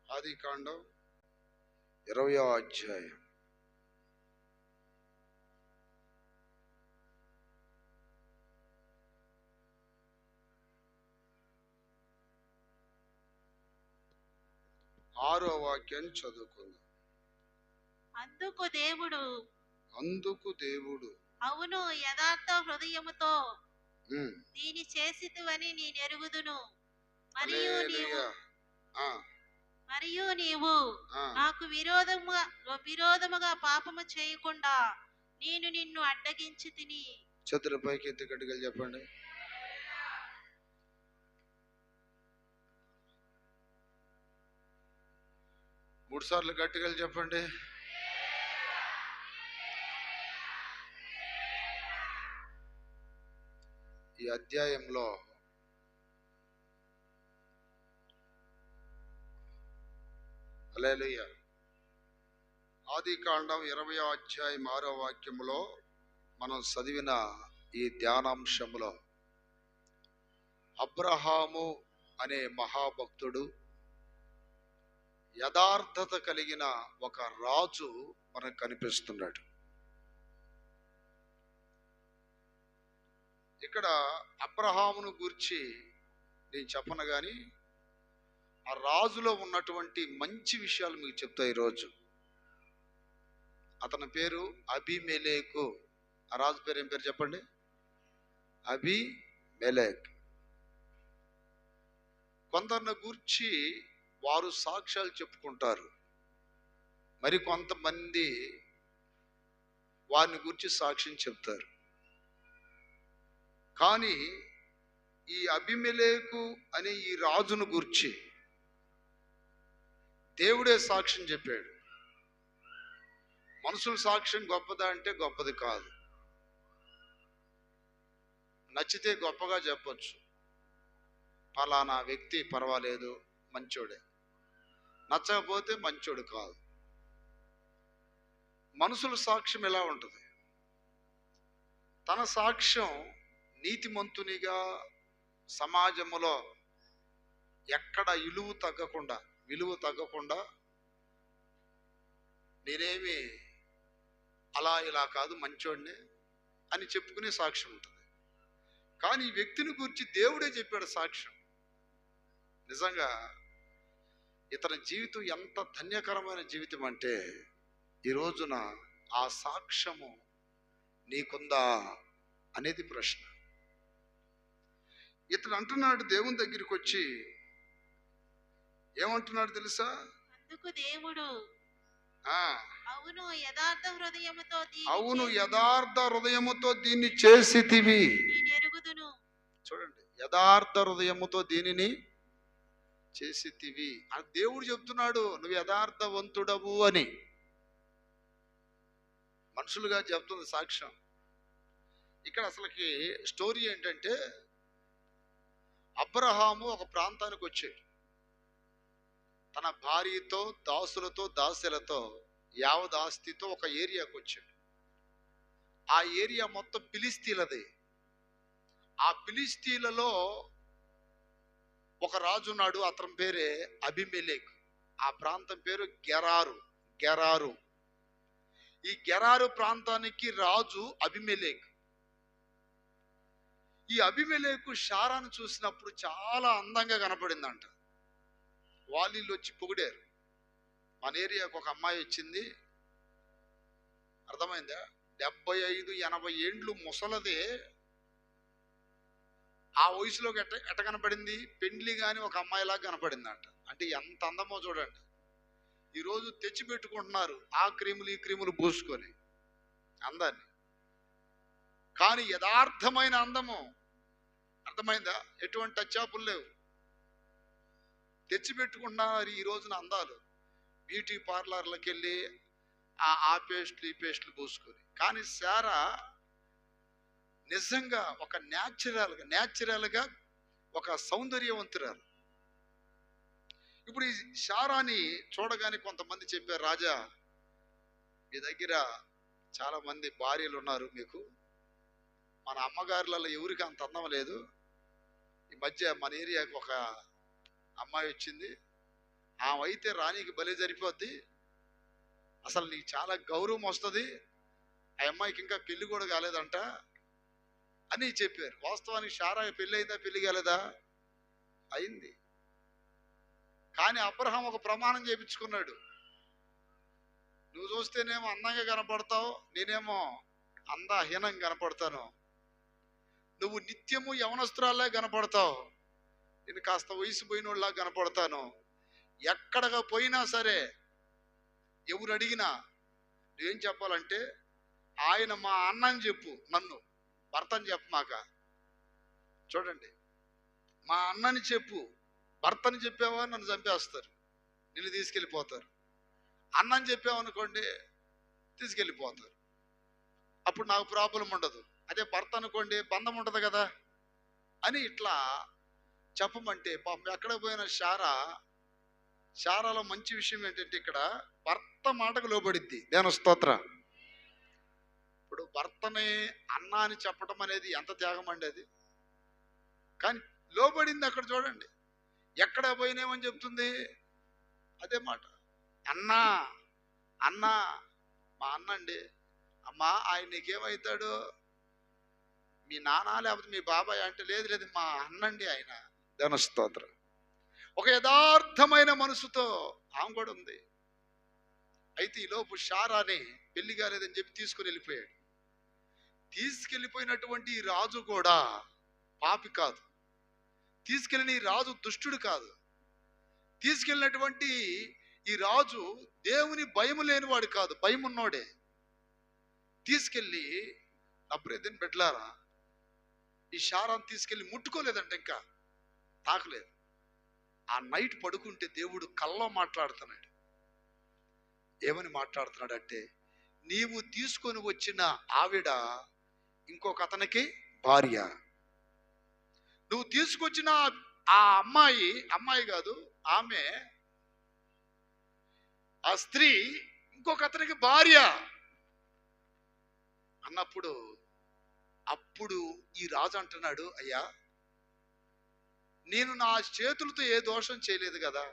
ఆదికాండం 20వ అధ్యాయం. ఆరో వాక్యాన్ని చదువుకుందాం. అందుకు దేవుడు అవును, యథార్థ హృదయముతో ఉమ్, దీని చేసితివని నేనెరుగుదును. హల్లెలూయా. మరియు నీవు ఆ, నాకు విరోధముగా పాపము చేయకుండా నేను నిన్ను అడ్డగించి తిని. చేతుల పైకి ఎత్తి గట్టిగా చెప్పండి. మూడు సార్లు గట్టిగా చెప్పండి. ఈ అధ్యాయంలో హల్లెలూయా, ఆదికాండం 20వ అధ్యాయం 6వ వాక్యములో మనం చదివిన ఈ ధ్యానాంశములో అబ్రహాము అనే మహాభక్తుడు, యథార్థత కలిగిన ఒక రాజు మనకు కనిపిస్తున్నాడు. ఇక్కడ అబ్రహామును గురించి నేను చెప్పను కానీ ఆ రాజులో ఉన్నటువంటి మంచి విషయాలు మీకు చెప్తా ఈరోజు. అతని పేరు అబీమెలెకు. ఆ రాజు పేరు ఏం పేరు చెప్పండి? అబీమెలెకు. కొందరిని గూర్చి వారు సాక్ష్యాలు చెప్పుకుంటారు, మరి కొంతమంది వారిని గురించి సాక్ష్యం చెప్తారు. కానీ ఈ అబీమెలెకు అనే ఈ రాజును గురించి దేవుడే సాక్ష్యం చెప్పాడు. మనుషుల సాక్ష్యం గొప్పదా అంటే గొప్పది కాదు. నచ్చితే గొప్పగా చెప్పొచ్చు, ఫలానా వ్యక్తి పర్వాలేదు, మంచోడే. నచ్చకపోతే మంచోడు కాదు. మనుషుల సాక్ష్యం ఎలా ఉంటుంది? తన సాక్ష్యం నీతిమంతునిగా సమాజములో ఎక్కడ విలువ తగ్గకుండా నేనేమి అలా ఇలా కాదు, మంచోడిని అని చెప్పుకునే సాక్ష్యం ఉంటుంది. కానీ ఈ వ్యక్తిని గురించి దేవుడే చెప్పాడు సాక్ష్యం. నిజంగా ఇతని జీవితం ఎంత ధన్యకరమైన జీవితం అంటే ఈ రోజున ఆ సాక్ష్యము నీకుందా అనేది ప్రశ్న. ఇతను అంటున్నాడు, దేవుని దగ్గరికి వచ్చి ఏమంటున్నాడు తెలుసా? అందుకు దేవుడు ఆ, అవును యథార్థ హృదయముతో దీన్ని చేసితివి. నేనెరుగుదును. చూడండి, యథార్థ హృదయముతో దీనిని చేసితివి అని దేవుడు చెప్తున్నాడు. నువ్వు యథార్థవంతుడవు అని మనుషులుగా చెప్తుంది సాక్ష్యం. ఇక్కడ అసలుకి స్టోరీ ఏంటంటే, అబ్రహాము ఒక ప్రాంతానికి వచ్చాడు. తన భార్యతో, దాసులతో, దాసులతో, యావదాస్తితో ఒక ఏరియాకు వచ్చాడు. ఆ ఏరియా మొత్తం ఫిలిస్తీన్లదే. ఆ ఫిలిస్తీన్లలో ఒక రాజు ఉన్నాడు, అతని పేరే అబీమెలెకు. ఆ ప్రాంతం పేరు గెరారు. ఈ గెరారు ప్రాంతానికి రాజు అబీమెలెకు. ఈ అబీమెలెకు శారాను చూసినప్పుడు చాలా అందంగా కనపడిందంట. వాళ్ళు వచ్చి పొగిడారు. మన ఏరియాకు ఒక అమ్మాయి వచ్చింది, అర్థమైందా? 75-80 ఏండ్లు ముసలదే. ఆ వయసులోకి ఎట్ట కనపడింది? పెండ్లి కానీ ఒక అమ్మాయిలాగా కనపడిందంట. అంటే ఎంత అందమో చూడండి. ఈరోజు తెచ్చి పెట్టుకుంటున్నారు ఆ క్రీములు ఈ క్రీములు పూసుకొని అందాన్ని. కానీ యథార్థమైన అందము, అర్థమైందా? ఎటువంటి టచ్చాపులు లేవు, తెచ్చి పెట్టుకుంటున్నారు ఈ రోజున అందాలు. బ్యూటీ పార్లర్లకు వెళ్ళి ఆ పేస్ట్లు ఈ పేస్ట్లు పూసుకొని. కానీ శారా నిజంగా ఒక న్యాచురల్గా ఒక సౌందర్యవంతురాలు. ఇప్పుడు ఈ శారాని చూడగానే కొంతమంది చెప్పారు, రాజా మీ దగ్గర చాలా మంది భార్యలు ఉన్నారు, మీకు మన అమ్మగారులలో ఎవరికి అంత అందం లేదు. ఈ మధ్య మన ఏరియాకి ఒక అమ్మాయి వచ్చింది, ఆమె అయితే రాణికి బలి సరిపోద్ది, అసలు నీకు చాలా గౌరవం వస్తుంది, ఆ అమ్మాయికి ఇంకా పెళ్లి కూడా కాలేదంట అని చెప్పారు. వాస్తవానికి షారా పెళ్లి అయిందా, పెళ్లి కాలేదా? అయింది. కానీ అబ్రహాం ఒక ప్రమాణం చేయించుకున్నాడు, నువ్వు చూస్తేనేమో అందంగా కనపడతావు, నేనేమో అందహీనంగా కనపడతాను. నువ్వు నిత్యము యవనస్తురాల్లా కనపడతావు, నేను కాస్త వయసు పోయినోళ్ళలా కనపడతాను. ఎక్కడికి పోయినా సరే ఎవరు అడిగినా నువ్వేం చెప్పాలంటే, ఆయన మా అన్నని చెప్పు, నన్ను భర్తని చెప్పమాక. చూడండి, మా అన్నని చెప్పు, భర్తని చెప్పావా నన్ను చంపేస్తారు, నిన్ను తీసుకెళ్ళిపోతారు. అన్నని చెప్పావనుకోండి తీసుకెళ్ళిపోతారు, అప్పుడు నాకు ప్రాబ్లం ఉండదు. అదే భర్త అనుకోండి బంధం ఉండదు కదా అని ఇట్లా చెప్పమంటే, పాపం ఎక్కడ పోయిన శారాలో మంచి విషయం ఏంటంటే, ఇక్కడ భర్త మాటకు లోబడిద్ది. దేని స్తోత్రం. ఇప్పుడు భర్తని అన్న అని చెప్పడం అనేది ఎంత త్యాగం అండి అది. కానీ లోబడింది అక్కడ. చూడండి, ఎక్కడ పోయినేమని చెప్తుంది, అదే మాట, అన్నా అన్నా, మా అన్న అండి. అమ్మా, ఆయన నీకేమవుతాడు, మీ నాన్న లేకపోతే మీ బాబాయ్ అంటే, లేదు లేదు మా అన్నండి ఆయన. దేని స్తోత్రం. ఒక యథార్థమైన మనసుతో ఆమె కూడా ఉంది. అయితే ఈలోపు షారాని పెళ్లి కాలేదని చెప్పి తీసుకుని వెళ్ళిపోయాడు. తీసుకెళ్ళిపోయినటువంటి ఈ రాజు కూడా పాపి కాదు, తీసుకెళ్ళిన ఈ రాజు దుష్టుడు కాదు. తీసుకెళ్ళినటువంటి ఈ రాజు దేవుని భయం లేనివాడు కాదు, భయం ఉన్నోడే. తీసుకెళ్ళి అబ్రేదిన్ బిడ్డలారా, ఈ షారాన్ని తీసుకెళ్ళి ముట్టుకోలేదంట, ఇంకా తాకలేదు. ఆ నైట్ పడుకుంటే దేవుడు కల్లో మాట్లాడుతున్నాడు. ఏమని మాట్లాడుతున్నాడు అంటే, నీవు తీసుకొని వచ్చిన ఆవిడ ఇంకొక అతనికి భార్య, నువ్వు తీసుకొచ్చిన ఆ అమ్మాయి కాదు, ఆమె, ఆ స్త్రీ ఇంకొక అతనికి భార్య అన్నప్పుడు, అప్పుడు ఈ రాజు అంటున్నాడు, అయ్యా నేను నా చేతులతో ఏ దోషం చేయలేదు కదా,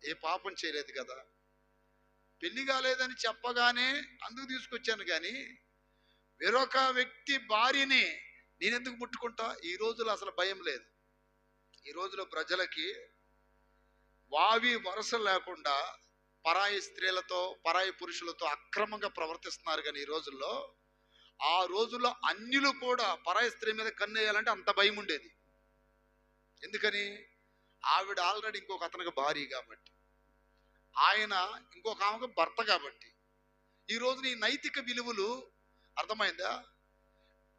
ఏ పాపం చేయలేదు కదా, పెళ్లి కాలేదని చెప్పగానే అందుకు తీసుకొచ్చాను, కానీ వేరొక వ్యక్తి భార్యని నేనెందుకు ముట్టుకుంటా. ఈ రోజులో అసలు భయం లేదు. ఈ రోజులో ప్రజలకి వావి వరస లేకుండా పరాయి స్త్రీలతో పరాయి పురుషులతో అక్రమంగా ప్రవర్తిస్తున్నారు. కానీ ఈ రోజుల్లో, ఆ రోజుల్లో అన్యులు కూడా పరాయి స్త్రీ మీద కన్నేయాలంటే అంత భయం ఉండేది. ఎందుకని, ఆవిడ ఆల్రెడీ ఇంకొక అతనికి భార్య కాబట్టి, ఆయన ఇంకొక ఆమెకు భర్త కాబట్టి. ఈ రోజు నీ నైతిక విలువలు అర్థమైందా,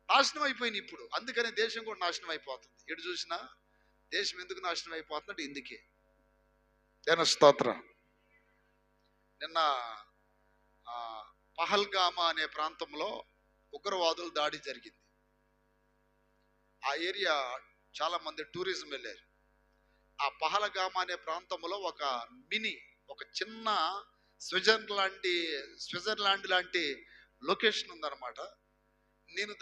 నాశనం అయిపోయినాయి ఇప్పుడు. అందుకనే దేశం కూడా నాశనం అయిపోతుంది. ఎటు చూసినా దేశం ఎందుకు నాశనం అయిపోతుందంటే ఇందుకే. దేన స్తోత్రం. నిన్న పహల్గామా అనే ప్రాంతంలో ఉగ్రవాదులు దాడి జరిగింది. ఆ ఏరియా చాలా మంది టూరిజం వెళ్ళారు. ఆ పహల్గామా అనే ప్రాంతంలో ఒక చిన్న స్విట్జర్లాండ్ లాంటి లొకేషన్ ఉందన్నమాట. నేను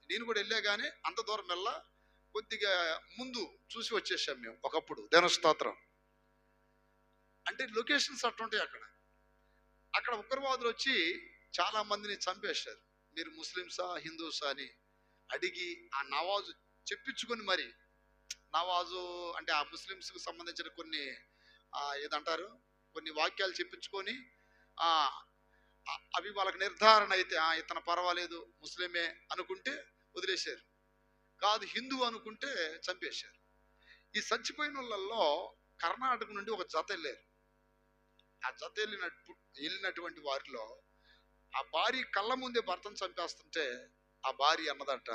నేను కూడా వెళ్ళా, కానీ అంత దూరం వెళ్ళా, కొద్దిగా ముందు చూసి వచ్చేసాం మేము ఒకప్పుడు. దేన స్తోత్రం. అంటే లొకేషన్స్ అట్టుంటాయి అక్కడ ఉగ్రవాదులు వచ్చి చాలా మందిని చంపేశారు. మీరు ముస్లిమ్సా హిందూసా అని అడిగి ఆ నవాజు చెప్పించుకొని, మరి నవాజు అంటే ఆ ముస్లిమ్స్కి సంబంధించిన కొన్ని ఏదంటారు కొన్ని వాక్యాలు చెప్పించుకొని, అవి వాళ్ళకి నిర్ధారణ అయితే ఇతను పర్వాలేదు ముస్లిమే అనుకుంటే వదిలేశారు, కాదు హిందూ అనుకుంటే చంపేశారు. ఈ చచ్చిపోయిన వాళ్ళల్లో కర్ణాటక నుండి ఒక జత వెళ్ళారు. ఆ జత వెళ్ళినటువంటి వారిలో ఆ భార్య కళ్ళ ముందే భర్తను చంపేస్తుంటే, ఆ భార్య అన్నదట,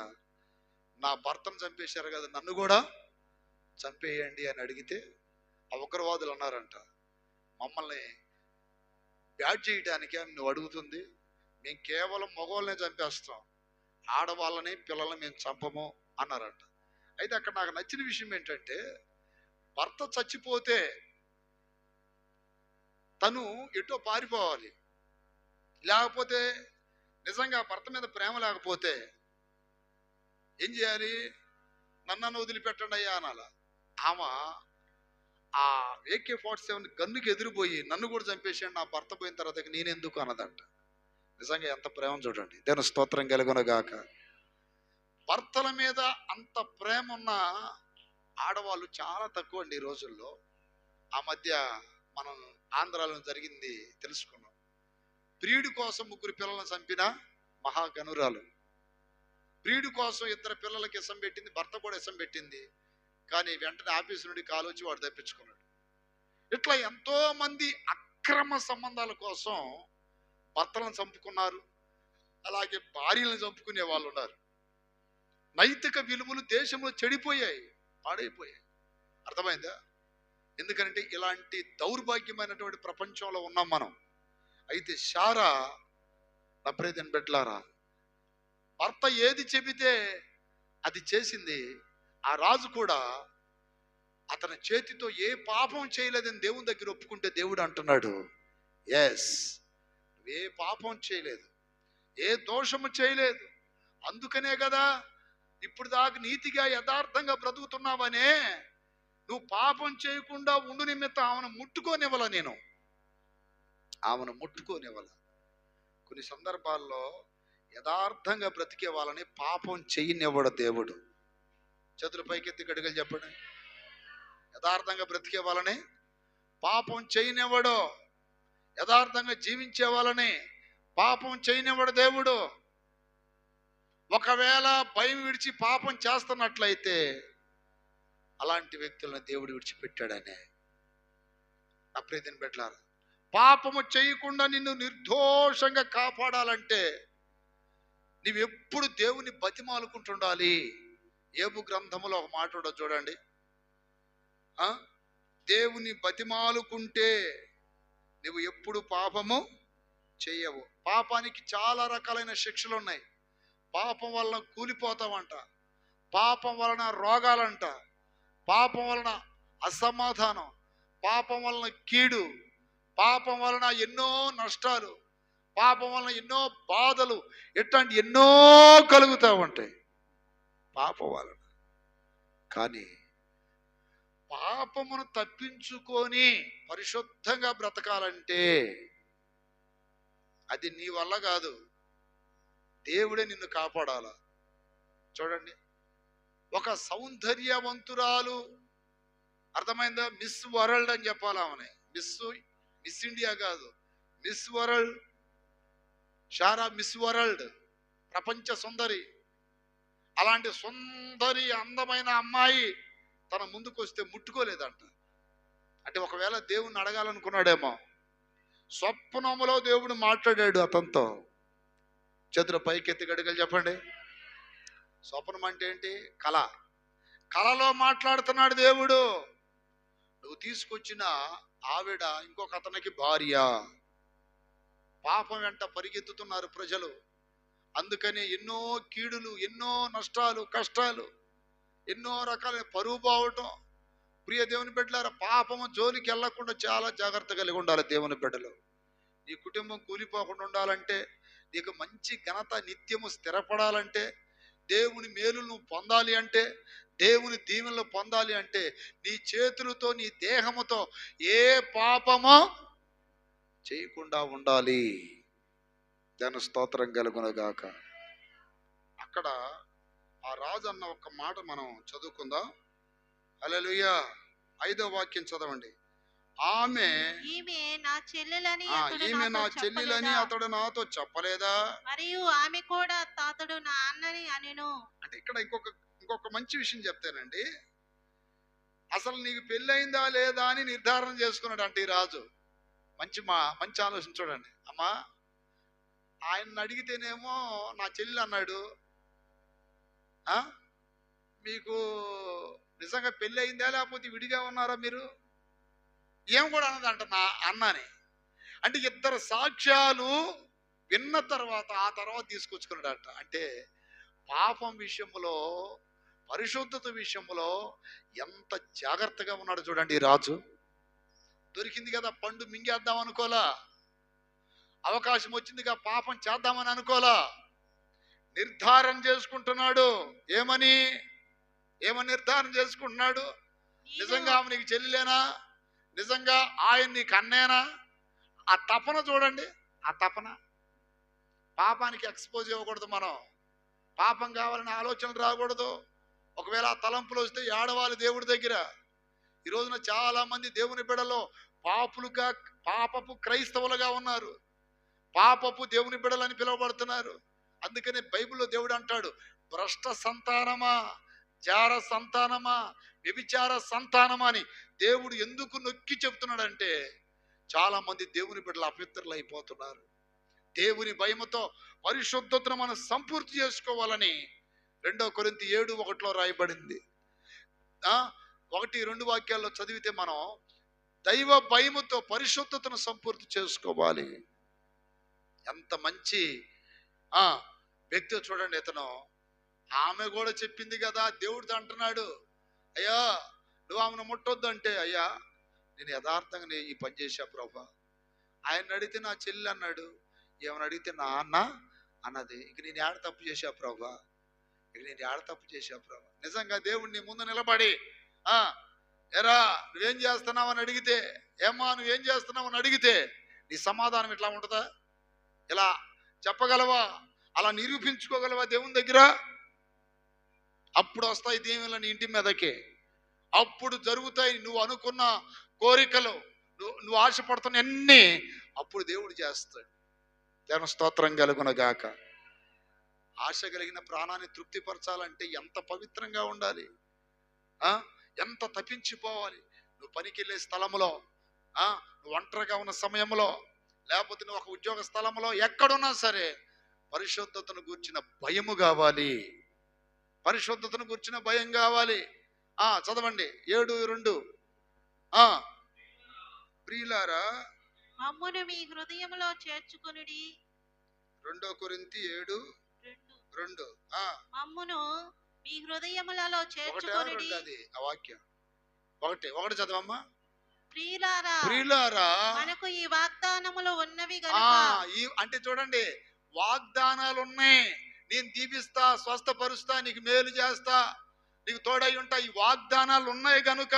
నా భర్తను చంపేశారు కదా, నన్ను కూడా చంపేయండి అని అడిగితే, ఆ ఉగ్రవాదులు అన్నారంట, మమ్మల్ని బ్యాడ్ చేయడానికే నువ్వు అడుగుతుంది, మేము కేవలం మగవాళ్ళనే చంపేస్తాం, ఆడవాళ్ళని పిల్లల్ని మేము చంపము అన్నారంట. అయితే అక్కడ నాకు నచ్చిన విషయం ఏంటంటే, భర్త చచ్చిపోతే తను ఎటో పారిపోవాలి, లేకపోతే నిజంగా భర్త మీద ప్రేమ లేకపోతే ఏం చేయాలి, నన్ను వదిలిపెట్టండి అయ్యా అనాల. ఆమె ఆ AK-47 గన్నుకి ఎదిరిపోయి నన్ను కూడా చంపేసాడు, నా భర్త పోయిన తర్వాత నేనెందుకు అన్నదంట. నిజంగా ఎంత ప్రేమ చూడండి. దేవుని స్తోత్రం కలుగునగాక. భర్తల మీద అంత ప్రేమ ఉన్న ఆడవాళ్ళు చాలా తక్కువ అండి ఈ రోజుల్లో. ఆ మధ్య మనం ఆంధ్రాలో జరిగింది తెలుసుకున్నాం. ప్రియుడి కోసం 3 పిల్లలను చంపిన మహాగనురాలు. ప్రియుడి కోసం 2 పిల్లలకి ఇసం పెట్టింది, భర్త కూడా ఇసం పెట్టింది. కానీ వెంటనే ఆఫీసు నుండి కాల్ వచ్చి వాడు తప్పించుకున్నాడు. ఇట్లా ఎంతో మంది అక్రమ సంబంధాల కోసం భర్తలను చంపుకున్నారు. అలాగే భార్యలను చంపుకునే వాళ్ళు ఉన్నారు. నైతిక విలువలు దేశంలో చెడిపోయాయి, పాడైపోయాయి. అర్థమైందా? ఎందుకంటే ఇలాంటి దౌర్భాగ్యమైనటువంటి ప్రపంచంలో ఉన్నాం మనం. అయితే శారా, నా ప్రియమైన బిడ్డలారా, భర్త ఏది చెబితే అది చేసింది. ఆ రాజు కూడా అతని చేతితో ఏ పాపం చేయలేదని దేవుని దగ్గర ఒప్పుకుంటే దేవుడు అంటున్నాడు, ఎస్, ఏ పాపం చేయలేదు, ఏ దోషము చేయలేదు. అందుకనే కదా ఇప్పుడు దాకా నీతిగా యథార్థంగా బ్రతుకుతున్నావనే. నువ్వు పాపం చేయకుండా ఉండు నిమిత్తం ఆమెను ముట్టుకోనివ్వాల, నేను ఆమెను ముట్టుకోనివ్వాల. కొన్ని సందర్భాల్లో యథార్థంగా బ్రతికే వాళ్ళని పాపం చెయ్యనివ్వడు దేవుడు. చేతులు పైకెత్తి గడిగలు చెప్పండి. యథార్థంగా బ్రతికే వాళ్ళని పాపం చేయనివ్వడు. యథార్థంగా జీవించే వాళ్ళని పాపం చేయనివ్వడు దేవుడు. ఒకవేళ భయం విడిచి పాపం చేస్తున్నట్లయితే అలాంటి వ్యక్తులను దేవుడు విడిచిపెట్టాడనే. నా ప్రియమైన బిడ్డలారా, పాపము చేయకుండా నిన్ను నిర్దోషంగా కాపాడాలంటే నీవెప్పుడు దేవుని బతిమాలుకుంటుండాలి. యోబు గ్రంథములో ఒక మాట ఉండదు చూడండి. దేవుని బతిమాలుకుంటే నువ్వు ఎప్పుడు పాపము చెయ్యవు. పాపానికి చాలా రకాలైన శిక్షలు ఉన్నాయి. పాపం వలన కూలిపోతావంట, పాపం వలన రోగాలంట, పాపం వలన అసమాధానం, పాపం వలన కీడు, పాపం వలన ఎన్నో నష్టాలు, పాపం వలన ఎన్నో బాధలు, ఇట్లాంటి ఎన్నో కలుగుతూ ఉంటాయి పాపం వలన. కానీ పాపమును తప్పించుకొని పరిశుద్ధంగా బ్రతకాలంటే అది నీ వల్ల కాదు, దేవుడే నిన్ను కాపాడాల. చూడండి, ఒక సౌందర్యవంతురాలు, అర్థమైందా, మిస్ వరల్డ్ అని చెప్పాలి ఆమెని. మిస్ ఇండియా కాదు, మిస్ వరల్డ్. శారా మిస్ వరల్డ్, ప్రపంచ సుందరి. అలాంటి సుందరి అందమైన అమ్మాయి తన ముందుకు వస్తే ముట్టుకోలేదంట. అంటే ఒకవేళ దేవుణ్ణి అడగాలనుకున్నాడేమో. స్వప్నములో దేవుడు మాట్లాడాడు అతనితో. చేతుల పైకెత్తి గడిగలు చెప్పండి. స్వప్నం అంటే ఏంటి? కళ. కళలో మాట్లాడుతున్నాడు దేవుడు. నువ్వు తీసుకొచ్చిన ఆవిడ ఇంకొక అతనికి భార్య. పాపం వెంట పరిగెత్తుతున్నారు ప్రజలు. అందుకని ఎన్నో కీడులు, ఎన్నో నష్టాలు, కష్టాలు, ఎన్నో రకాల పరువు పోవటం. ప్రియ దేవుని బిడ్డలారా, పాపము జోలికి వెళ్లకుండా చాలా జాగ్రత్త కలిగి ఉండాలి దేవుని బిడ్డలు. నీ కుటుంబం కూలిపోకుండా ఉండాలంటే, నీకు మంచి ఘనత నిత్యము స్థిరపడాలంటే, దేవుని మేలు నువ్వు పొందాలి అంటే, దేవుని దీవెనలు పొందాలి అంటే, నీ చేతులతో నీ దేహముతో ఏ పాపమో చేయకుండా ఉండాలి. దాని స్తోత్రం కలుగునగాక. అక్కడ ఆ రాజు అన్న ఒక మాట మనం చదువుకుందాం. హల్లెలూయా. 5వ వాక్యం చదవండి. ఈమె నా చెల్లెలని అతడు నాతో చెప్పలేదా? మరియు ఆమె కూడా తాతడు నా అన్నని అనెను. అంటే ఇక్కడ ఇంకొక మంచి విషయం చెప్తానండి. అసలు నీకు పెళ్ళయిందా లేదా అని నిర్ధారణ చేసుకున్నాడు అంటే ఈ రాజు. మంచి ఆలోచన చూడండి. అమ్మా, ఆయన్ని అడిగితేనేమో నా చెల్లి అన్నాడు, మీకు నిజంగా పెళ్ళి అయిందా లేకపోతే విడిగా ఉన్నారా మీరు? ఏం కూడా అన్నదంట నా అన్నని. అంటే 2 సాక్ష్యాలు విన్న తర్వాత ఆ తర్వాత తీసుకొచ్చుకున్నాడట. అంటే పాపం విషయంలో, పరిశుద్ధత విషయంలో ఎంత జాగ్రత్తగా ఉన్నాడు చూడండి ఈ రాజు. దొరికింది కదా పండు, మింగేద్దాం అనుకోలా. అవకాశం వచ్చిందిగా పాపం చేద్దామని అనుకోలా. నిర్ధారణ చేసుకుంటున్నాడు. ఏమని నిర్ధారణ చేసుకుంటున్నాడు? నిజంగా ఆమె నీకు చెల్లిలేనా? నిజంగా ఆయన నీకు అన్నేనా? ఆ తపన చూడండి, ఆ తపన. పాపానికి ఎక్స్పోజ్ ఇవ్వకూడదు మనం. పాపం కావాలని ఆలోచనలు రాకూడదు. ఒకవేళ ఆ తలంపులు వస్తే ఏడవాలి దేవుడి దగ్గర. ఈ రోజున చాలా మంది దేవుని బిడ్డలో పాపపు క్రైస్తవులుగా ఉన్నారు. పాపపు దేవుని బిడ్డలని పిలువబడుతున్నారు. అందుకని బైబిల్లో దేవుడు అంటాడు, భ్రష్ట సంతానమా, జార సంతానమా, వ్యభిచార సంతానమా అని దేవుడు ఎందుకు నొక్కి చెప్తున్నాడంటే, చాలా మంది దేవుని బిడ్డలు అపవిత్రులు అయిపోతున్నారు. దేవుని భయముతో పరిశుద్ధతను మనం సంపూర్తి చేసుకోవాలని 2 కొరింథీ 7:1 రాయబడింది. 1-2 వాక్యాల్లో చదివితే మనం దైవ భయముతో పరిశుద్ధతను సంపూర్తి చేసుకోవాలి. ఎంత మంచి వ్యక్తి చూడండి. ఇతను, ఆమె కూడా చెప్పింది కదా, దేవుడితో అంటున్నాడు, అయ్యా నువ్వు ఆమెను ముట్టొద్దు అంటే, అయ్యా నేను యథార్థంగా ఈ పని చేశా ప్రభా. ఆయన అడిగితే నా చెల్లి అన్నాడు, ఏమని అడిగితే నా అన్న అన్నది. ఇక నేను ఏడ తప్పు చేశా ప్రభా, నిజంగా దేవుడిని ముందు నిలబడి ఎరా నువ్వేం చేస్తున్నావు అని అడిగితే, ఏమ్మా నువ్వేం చేస్తున్నావు అని అడిగితే నీ సమాధానం ఇట్లా ఉంటుందా? ఇలా చెప్పగలవా? అలా నిరూపించుకోగలవా దేవుని దగ్గర? అప్పుడు వస్తాయి దీవెనలు నీ ఇంటి మీదకి. అప్పుడు జరుగుతాయి నువ్వు అనుకున్న కోరికలు, నువ్వు ఆశపడుతున్న అన్ని అప్పుడు దేవుడు చేస్తాడు. దేవుని స్తోత్రం కలుగునగాక. ఆశ కలిగిన ప్రాణాన్ని తృప్తిపరచాలంటే ఎంత పవిత్రంగా ఉండాలి, ఎంత తప్పించిపోవాలి. నువ్వు పనికి వెళ్ళే స్థలంలో, నువ్వు ఒంటరిగా ఉన్న సమయంలో, లేకపోతే నువ్వు ఒక ఉద్యోగ స్థలంలో, ఎక్కడున్నా సరే పరిశుద్ధతను గూర్చిన భయము కావాలి. పరిశుద్ధతను గూర్చిన భయం కావాలి. చదవండి 7:2. ప్రియులారా మమ్మును మీ హృదయములో చేర్చుకొనుడి. 2 కొరింథీ 7:2. మమ్మును మీ హృదయములలో చేర్చుకొనుడి. అది ఆ వాక్యం. ఒకటి చదవమ్మా. ప్రియులారా మనకు ఈ వాగ్దానములు ఉన్నవి గనుక. అంటే చూడండి, వాగ్దానాలు ఉన్నాయి. నేను దీపిస్తా, స్వస్థపరుస్తా, నీకు మేలు చేస్తా, నీకు తోడై ఉంటా. ఈ వాగ్దానాలు ఉన్నాయి కనుక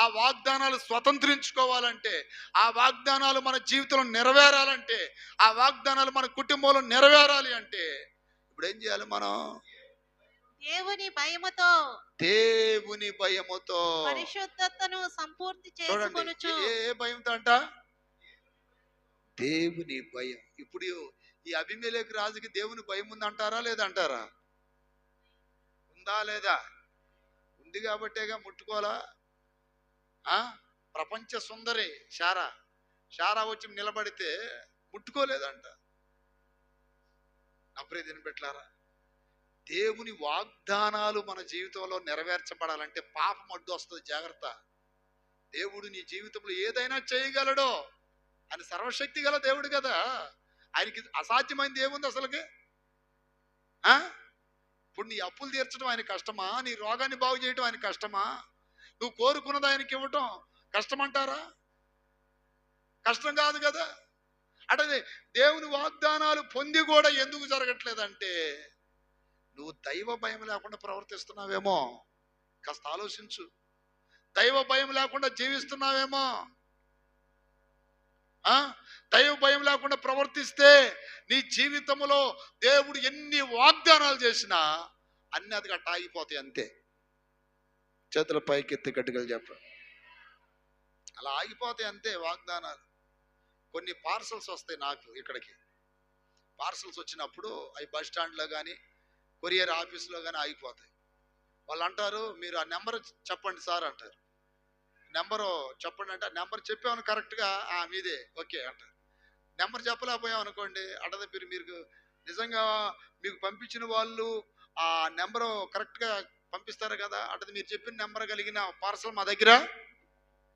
ఆ వాగ్దానాలు స్వతంత్రించుకోవాలంటే, ఆ వాగ్దానాలు మన జీవితంలో నెరవేరాలంటే, ఆ వాగ్దానాలు మన కుటుంబంలో నెరవేరాలి అంటే ఇప్పుడు ఏం చేయాలి మనం? దేవుని భయముతో పరిశుద్ధతను సంపూర్తి చేసుకొనుచు. ఏ భయంతో అంట? దేవుని భయం. ఇప్పుడు ఈ అబీమెలెకు రాజుకి దేవుని భయం ఉందంటారా లేదంటారా? ఉందా లేదా? ఉంది కాబట్టేగా ముట్టుకోలా. ప్రపంచ సుందరి శారా వచ్చి నిలబడితే ముట్టుకోలేదంట. అప్రియదిని పెట్టారా, దేవుని వాగ్దానాలు మన జీవితంలో నెరవేర్చబడాలంటే పాపం అడ్డు వస్తుంది. జాగ్రత్త. దేవుడు నీ జీవితంలో ఏదైనా చేయగలడో. ఆయన సర్వశక్తి గల దేవుడు కదా, ఆయనకి అసాధ్యమైనది ఏముంది అసలుకి? ఇప్పుడు నీ అప్పులు తీర్చడం ఆయన కష్టమా? నీ రోగాన్ని బాగు చేయడం ఆయన కష్టమా? నువ్వు కోరుకున్నది ఆయనకి ఇవ్వటం కష్టమంటారా? కష్టం కాదు కదా. అంటే దేవుని వాగ్దానాలు పొంది కూడా ఎందుకు జరగట్లేదంటే, నువ్వు దైవ భయం లేకుండా ప్రవర్తిస్తున్నావేమో. కాస్త ఆలోచించు. దైవ భయం లేకుండా జీవిస్తున్నావేమో. దైవ భయం లేకుండా ప్రవర్తిస్తే నీ జీవితంలో దేవుడు ఎన్ని వాగ్దానాలు చేసినా అన్ని అది గట్ట ఆగిపోతాయి అంతే. చేతుల పైకి ఎత్తి గట్టిగా చెప్పండి. అలా ఆగిపోతాయి అంతే వాగ్దానాలు. కొన్ని పార్సల్స్ వస్తాయి నాకు ఇక్కడికి. పార్సల్స్ వచ్చినప్పుడు అవి బస్ స్టాండ్లో కానీ కొరియర్ ఆఫీస్లో కానీ ఆగిపోతాయి. వాళ్ళు అంటారు, మీరు ఆ నెంబర్ చెప్పండి సార్ అంటారు. నెంబరు చెప్పండి అంటే, నెంబర్ చెప్పామని కరెక్ట్గా మీదే ఓకే అంటారు. నెంబర్ చెప్పలేకపోయాం అనుకోండి, అటది మీరు నిజంగా మీకు పంపించిన వాళ్ళు ఆ నెంబరు కరెక్ట్గా పంపిస్తారు కదా, అటది మీరు చెప్పిన నెంబర్ కలిగిన పార్సల్ మా దగ్గర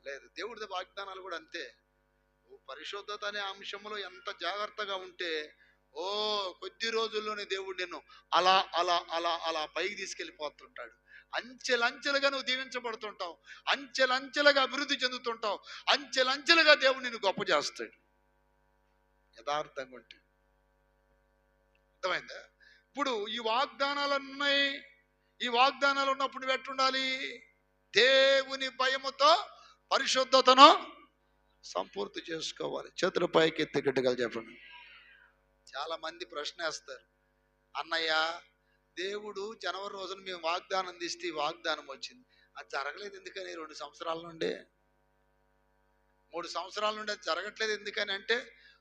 లేదు. దేవుడి వాగ్దానాలు కూడా అంతే. పరిశుద్ధత అనే అంశంలో ఎంత జాగ్రత్తగా ఉంటే కొద్ది రోజుల్లోనే దేవుడు నిన్ను అలా అలా అలా అలా పైకి తీసుకెళ్ళిపోతుంటాడు. అంచెలంచెలుగా నువ్వు దీవించబడుతుంటావు, అంచెలంచెలుగా అభివృద్ధి చెందుతుంటావు, అంచెలంచెలుగా దేవుడు నిన్ను గొప్ప చేస్తాడు. యథార్థంగా ఉంటే. అర్థమైందా? ఇప్పుడు ఈ వాగ్దానాలు ఉన్నాయి. ఈ వాగ్దానాలు ఉన్నప్పుడు నువ్వు ఎట్టుండాలి? దేవుని భయముతో పరిశుద్ధతను సంపూర్తి చేసుకోవాలి. చేతుల పైకి ఎత్తి గట్టిగా చెప్పండి. చాలా మంది ప్రశ్న వేస్తారు, అన్నయ్య దేవుడు జనవరి రోజున మేము వాగ్దానం తీస్తే వాగ్దానం వచ్చింది, అది జరగలేదు ఎందుకని? 2 సంవత్సరాల నుండి 3 సంవత్సరాల నుండి అది జరగట్లేదు ఎందుకని అంటే,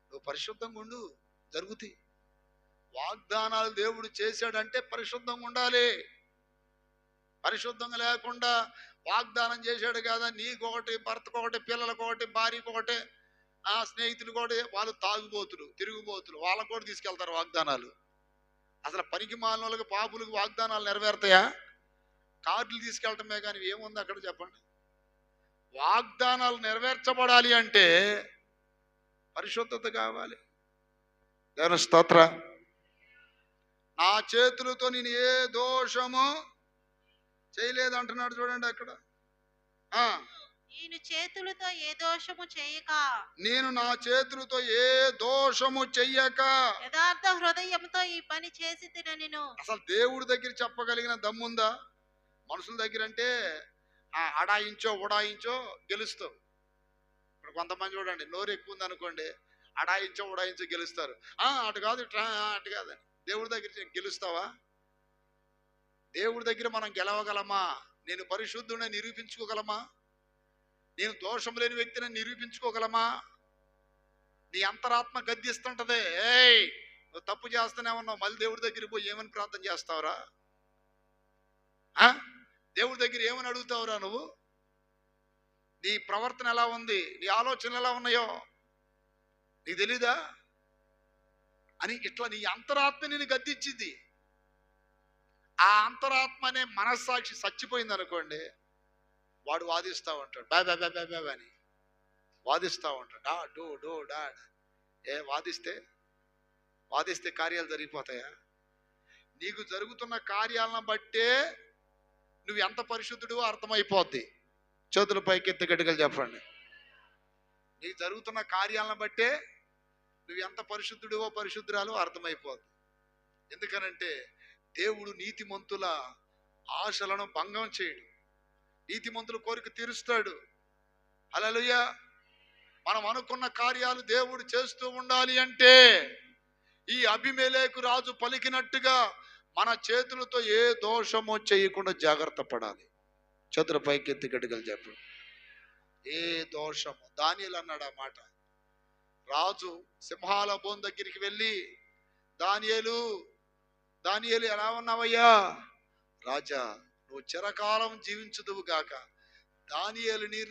నువ్వు పరిశుద్ధంగా ఉండు, జరుగుతాయి. వాగ్దానాలు దేవుడు చేశాడంటే పరిశుద్ధంగా ఉండాలి. పరిశుద్ధంగా లేకుండా వాగ్దానం చేశాడు కదా, నీకొకటి, భర్తకొకటి, పిల్లలకొకటి, భార్యకొకటి, స్నేహితులు కూడా, వాళ్ళు తాగుబోతులు, తిరుగుబోతులు, వాళ్ళకు కూడా తీసుకెళ్తారు వాగ్దానాలు. అసలు పనికి మాలిన వాళ్ళకి, పాపులకు వాగ్దానాలు నెరవేరుతాయా? కార్డులు తీసుకెళ్ళటమే కానీ ఏముంది అక్కడ చెప్పండి? వాగ్దానాలు నెరవేర్చబడాలి అంటే పరిశుద్ధత కావాలి. దేవుని స్తోత్ర. నా చేతులతో నేను ఏ దోషము చేయలేదు అంటున్నాడు చూడండి అక్కడ. నేను చేతులతో ఏ దోషము చేయక, నేను నా చేతులతో ఏ దోషము చెయ్యక యథార్థ హృదయంతో ఈ పని చేసి తినను. అసలు దేవుడి దగ్గర చెప్పగలిగిన దమ్ముందా? మనుషుల దగ్గర అంటే అడాయించో ఉడాయించో గెలుస్తావు. ఇప్పుడు కొంతమంది చూడండి, నోరు ఎక్కువ ఉంది అనుకోండి, అడాయించో ఉడాయించో గెలుస్తారు. అటు కాదు అటు కాదని. దేవుడి దగ్గర గెలుస్తావా? దేవుడి దగ్గర మనం గెలవగలమా? నేను పరిశుద్ధుడిని నిరూపించుకోగలమా? నేను దోషం లేని వ్యక్తిని నిరూపించుకోగలమా? నీ అంతరాత్మ గద్దిస్తుంటదే, ఏయ్ నువ్వు తప్పు చేస్తూనే ఉన్నావు, మళ్ళీ దేవుడి దగ్గర పోయి ఏమని ప్రార్థన చేస్తావురా? దేవుడి దగ్గర ఏమని అడుగుతావురా నువ్వు? నీ ప్రవర్తన ఎలా ఉంది, నీ ఆలోచనలు ఎలా ఉన్నాయో నీకు తెలీదా అని ఇట్లా నీ అంతరాత్మ నేను గద్దించింది. ఆ అంతరాత్మ అనే మనస్సాక్షి చచ్చిపోయింది అనుకోండి, వాడు వాదిస్తూ ఉంటాడు, బాబా అని వాదిస్తూ ఉంటాడు. డాడ్ వాదిస్తే కార్యాలు జరిగిపోతాయా? నీకు జరుగుతున్న కార్యాలను బట్టే నువ్వు ఎంత పరిశుద్ధుడివో అర్థమైపోద్ది. చేతుల పైకి ఎత్తి గట్టిగా చెప్పండి. నీకు జరుగుతున్న కార్యాలను బట్టే నువ్వు ఎంత పరిశుద్ధుడివో పరిశుద్ధురాలో అర్థమైపోద్ది. ఎందుకనంటే దేవుడు నీతిమంతుల ఆశలను భంగం చేయడు, నీతిమంతుల కోరిక తీరుస్తాడు. హల్లెలూయా. మనం అనుకున్న కార్యాలు దేవుడు చేస్తూ ఉండాలి అంటే ఈ అబీమెలెకు రాజు పలికినట్టుగా మన చేతులతో ఏ దోషమో చేయకుండా జాగ్రత్త పడాలి. చేతుల పైకి ఎత్తి గట్టిగా చెప్పండి. ఏ దోషము. దానియేలు అన్నాడు ఆ మాట. రాజు సింహాల బోన్ దగ్గరికి వెళ్ళి, దానియేలు ఎలా ఉన్నావయ్యా? రాజా నువ్వు చిరకాలం జీవించుదువు గాక. దానియేలుని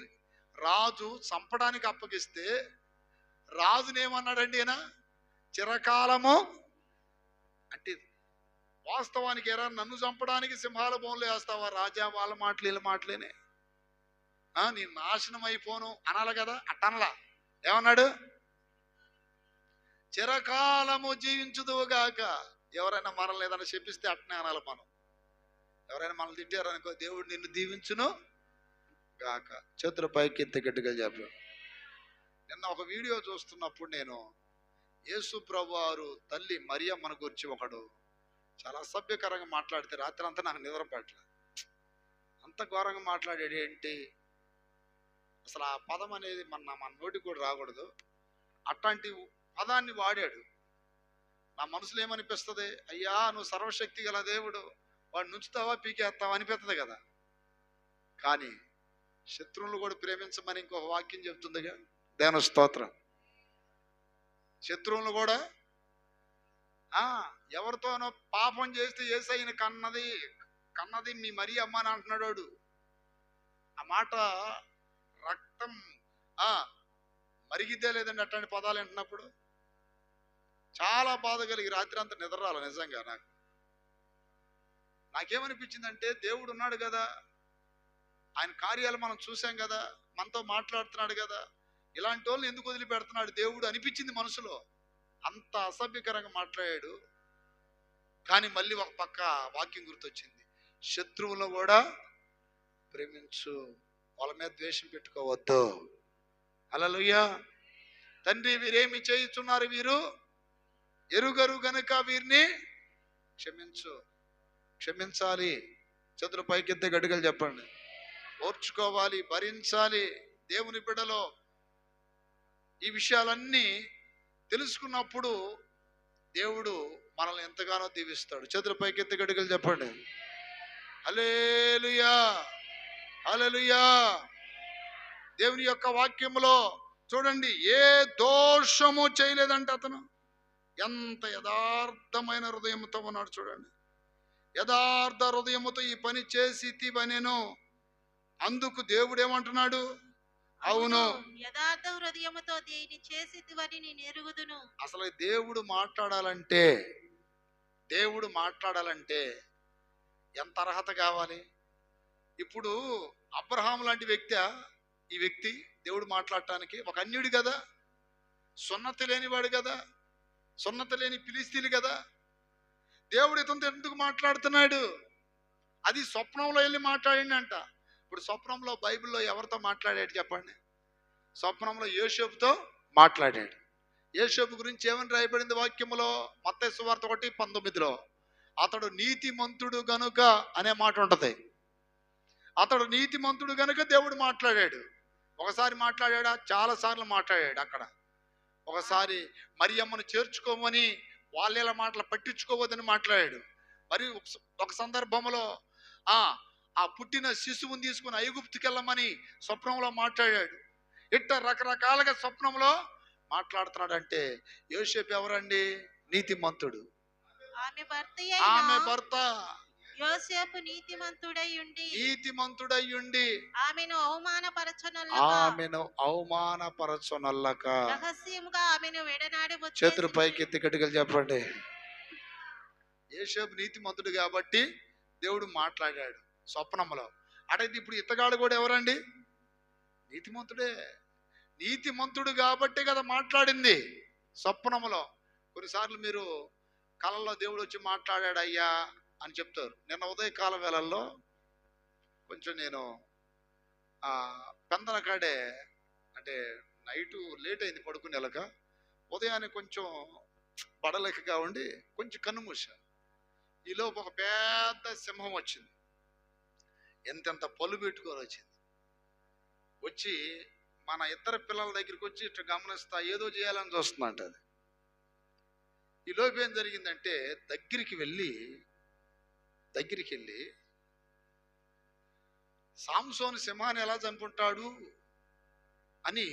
రాజు చంపడానికి అప్పగిస్తే రాజునేమన్నాడండి ఈయన? చిరకాలము అంటే వాస్తవానికి ఎరా నన్ను చంపడానికి సింహాల బోన్లో వేస్తావా రాజా? వాళ్ళ మాటలు వీళ్ళ మాటలేనే. నేను నాశనం అయిపోను అనాలి కదా, అట్టనలా. ఏమన్నాడు? చిరకాలము జీవించుదువుగాక. ఎవరైనా మనల్ని ఏదైనా చెప్పిస్తే అట్నే అనాలి మనం. ఎవరైనా మనల్ని తిట్టారనుకో, దేవుడు నిన్ను దీవించును గాక. చేతుల పైకి ఎత్తి గట్టిగా చెప్పాడు. నిన్న ఒక వీడియో చూస్తున్నప్పుడు నేను యేసు ప్రభువారు తల్లి మరియమ్మను గురించి ఒకడు చాలా అసభ్యకరంగా మాట్లాడితే రాత్రి అంతా నాకు నిద్ర పట్ల. అంత ఘోరంగా మాట్లాడాడు ఏంటి అసలు? ఆ పదం అనేది మన నోటికి కూడా రాకూడదు. అట్లాంటి పదాన్ని వాడాడు. నా మనసులో ఏమనిపిస్తుంది? అయ్యా నువ్వు సర్వశక్తి గల దేవుడు, వాడు నుంచుతావా పీకేస్తావా అనిపిస్తుంది కదా. కానీ శత్రువులను కూడా ప్రేమించమని ఇంకొక వాక్యం చెప్తుందిగా. దేవుని స్తోత్రం. శత్రువులను కూడా ఎవరితోనో పాపం చేస్తే యేసయ్యని కన్నది మీ మరియమ్మ అని అంటున్నాడు వాడు. ఆ మాట రక్తం మరిగిద్దే లేదండి అట్లాంటి పదాలు వింటున్నప్పుడు. చాలా బాధ కలిగి రాత్రి అంతా నిద్ర రాలి. నిజంగా నాకేమనిపించిందంటే, దేవుడు ఉన్నాడు కదా, ఆయన కార్యాలు మనం చూసాం కదా, మనతో మాట్లాడుతున్నాడు కదా, ఇలాంటి వాళ్ళని ఎందుకు వదిలిపెడుతున్నాడు దేవుడు అనిపించింది మనసులో. అంత అసభ్యకరంగా మాట్లాడాడు. కానీ మళ్ళీ ఒక పక్క వాక్యం గుర్తొచ్చింది, శత్రువులను కూడా ప్రేమించు, వాళ్ళ మీద ద్వేషం పెట్టుకోవద్దు. హల్లెలూయా. తండ్రి వీరేమి చేయుచున్నారు, వీరు ఎరుగరు గనుక వీరిని క్షమించాలి. చేతుల పైకెత్తే గడిగలు చెప్పండి. ఓర్చుకోవాలి, భరించాలి. దేవుని బిడ్డలో ఈ విషయాలన్నీ తెలుసుకున్నప్పుడు దేవుడు మనల్ని ఎంతగానో దీవిస్తాడు. చేతుల పైకెత్తి గడిగలు చెప్పండి. హల్లెలూయా, హల్లెలూయా. దేవుని యొక్క వాక్యములో చూడండి, ఏ దోషము చేయలేదంటే అతను ఎంత యథార్థమైన హృదయంతో ఉన్నాడు చూడండి. యథార్థ హృదయముతో ఈ పని చేసి తివనెను. అందుకు దేవుడు ఏమంటున్నాడు? అవును, యథార్థ హృదయముతో దీన్ని చేసితివని నేను ఎరుగుదును. అసలు దేవుడు మాట్లాడాలంటే ఎంత అర్హత కావాలి? ఇప్పుడు అబ్రహాం లాంటి ఈ వ్యక్తి దేవుడు మాట్లాడటానికి ఒక అన్యుడు కదా, సున్నతి లేనివాడు కదా, సున్నతి లేని ఫిలిస్తీయులు కదా. దేవుడు ఇతనితో ఎందుకు మాట్లాడుతున్నాడు? అది స్వప్నంలో వెళ్ళి మాట్లాడిండంట. ఇప్పుడు స్వప్నంలో బైబిల్లో ఎవరితో మాట్లాడాడు చెప్పండి? స్వప్నంలో యోసేపుతో మాట్లాడాడు. యోసేపు గురించి ఏమని రాయబడింది వాక్యములో? మత్తయి సువార్త 1:19లో అతడు నీతిమంతుడు గనుక అనే మాట ఉంటది. అతడు నీతిమంతుడు గనుక దేవుడు మాట్లాడాడు. ఒకసారి మాట్లాడా? చాలా సార్లు మాట్లాడాడు. అక్కడ ఒకసారి మరియమ్మను చేర్చుకోమని వాళ్ళ మాటలు పట్టించుకోవద్దని మాట్లాడాడు. మరి ఒక సందర్భంలో ఆ పుట్టిన శిశువుని తీసుకుని ఐగుప్తుకి వెళ్ళమని స్వప్నంలో మాట్లాడాడు. ఇట్ట రకరకాలుగా స్వప్నంలో మాట్లాడుతున్నాడంటే యోసేపు ఎవరండి? నీతిమంతుడు. ఆమె భర్త యోసేపు నీతిమంతుడై ఉండి ఆమెను అవమానపరచనల్లక రహస్యముగా ఆమెను వెడనాడి చేతులు పైకెత్తి గట్టిగా చెప్పండి. యోసేపు నీతిమంతుడు కాబట్టి దేవుడు మాట్లాడాడు స్వప్నంలో. అటైతే ఇప్పుడు ఇతగాడు కూడా ఎవరండి? నీతిమంతుడే. నీతిమంతుడు కాబట్టి కదా మాట్లాడింది స్వప్నంలో. కొన్నిసార్లు మీరు కళల్లో దేవుడు వచ్చి మాట్లాడాడు అయ్యా అని చెప్తారు. నిన్న ఉదయకాల వేళల్లో కొంచెం నేను పెందల కాడే, అంటే నైటు లేట్ అయింది పడుకునేలాక. ఉదయాన్నే కొంచెం బడలేకగా ఉండి కొంచెం కన్ను మూసా. ఈలోపు ఒక పెద్ద సింహం వచ్చింది. ఎంతెంత పళ్ళు పెట్టుకొని వచ్చింది. వచ్చి మన ఇద్దరు పిల్లల దగ్గరికి వచ్చి ఇట్లా గమనిస్తా ఏదో చేయాలని చూస్తుందంట. అది ఈ లోపు ఏం జరిగిందంటే దగ్గరికి వెళ్ళి సాంసోను సింహాన్ని ఎలా చంపుంటాడు అని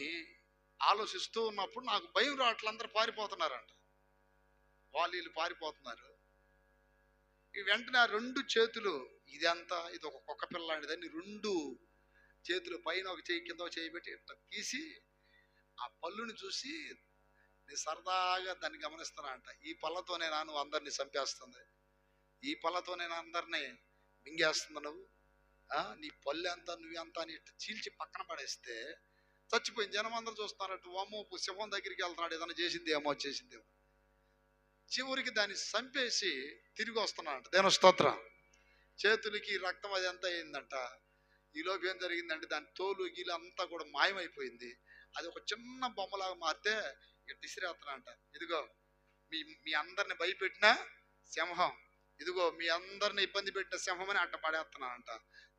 ఆలోచిస్తూ ఉన్నప్పుడు నాకు భయం రావట్లే. అందరూ పారిపోతున్నారంట. వీళ్ళు పారిపోతున్నారు. ఈ వెంటనే ఆ 2 చేతులు, ఇది ఒక కుక్క పిల్ల లాంటిదని 2 చేతులు పైన ఒక చేయి కింద ఒక చేయి పెట్టి ఇట్లా తీసి ఆ పళ్ళుని చూసి నేను సరదాగా దాన్ని గమనిస్తున్నా అంట. ఈ పళ్ళతోనే నువ్వు అందరినీ చంపేస్తుంది, ఈ పళ్ళతోనే అందరినీ మింగేస్తుంది, నువ్వు నీ పళ్ళు ఎంత నువ్వెంత అని ఇట్లా చీల్చి పక్కన పడేస్తే చచ్చిపోయింది. జనం అందరూ చూస్తున్నారట. వామో సింహం దగ్గరికి వెళ్తున్నాడు, ఏదైనా చేసిందేమో. చివరికి దాన్ని చంపేసి తిరిగి వస్తున్నాడు. దేవుని స్తోత్రం. చేతులకి రక్తం అది ఎంత అయిందంట. ఈలోపు ఏం జరిగిందంటే దాని తోలు గీలు అంతా కూడా మాయమైపోయింది. అది ఒక చిన్న బొమ్మలాగా మారితే ఇసిరేస్తున్నా. ఇదిగో మీ అందరిని భయపెట్టిన సింహం, ఇదిగో మీ అందరిని ఇబ్బంది పెట్టిన సింహం అని అట్ట పడేస్తున్నానంట.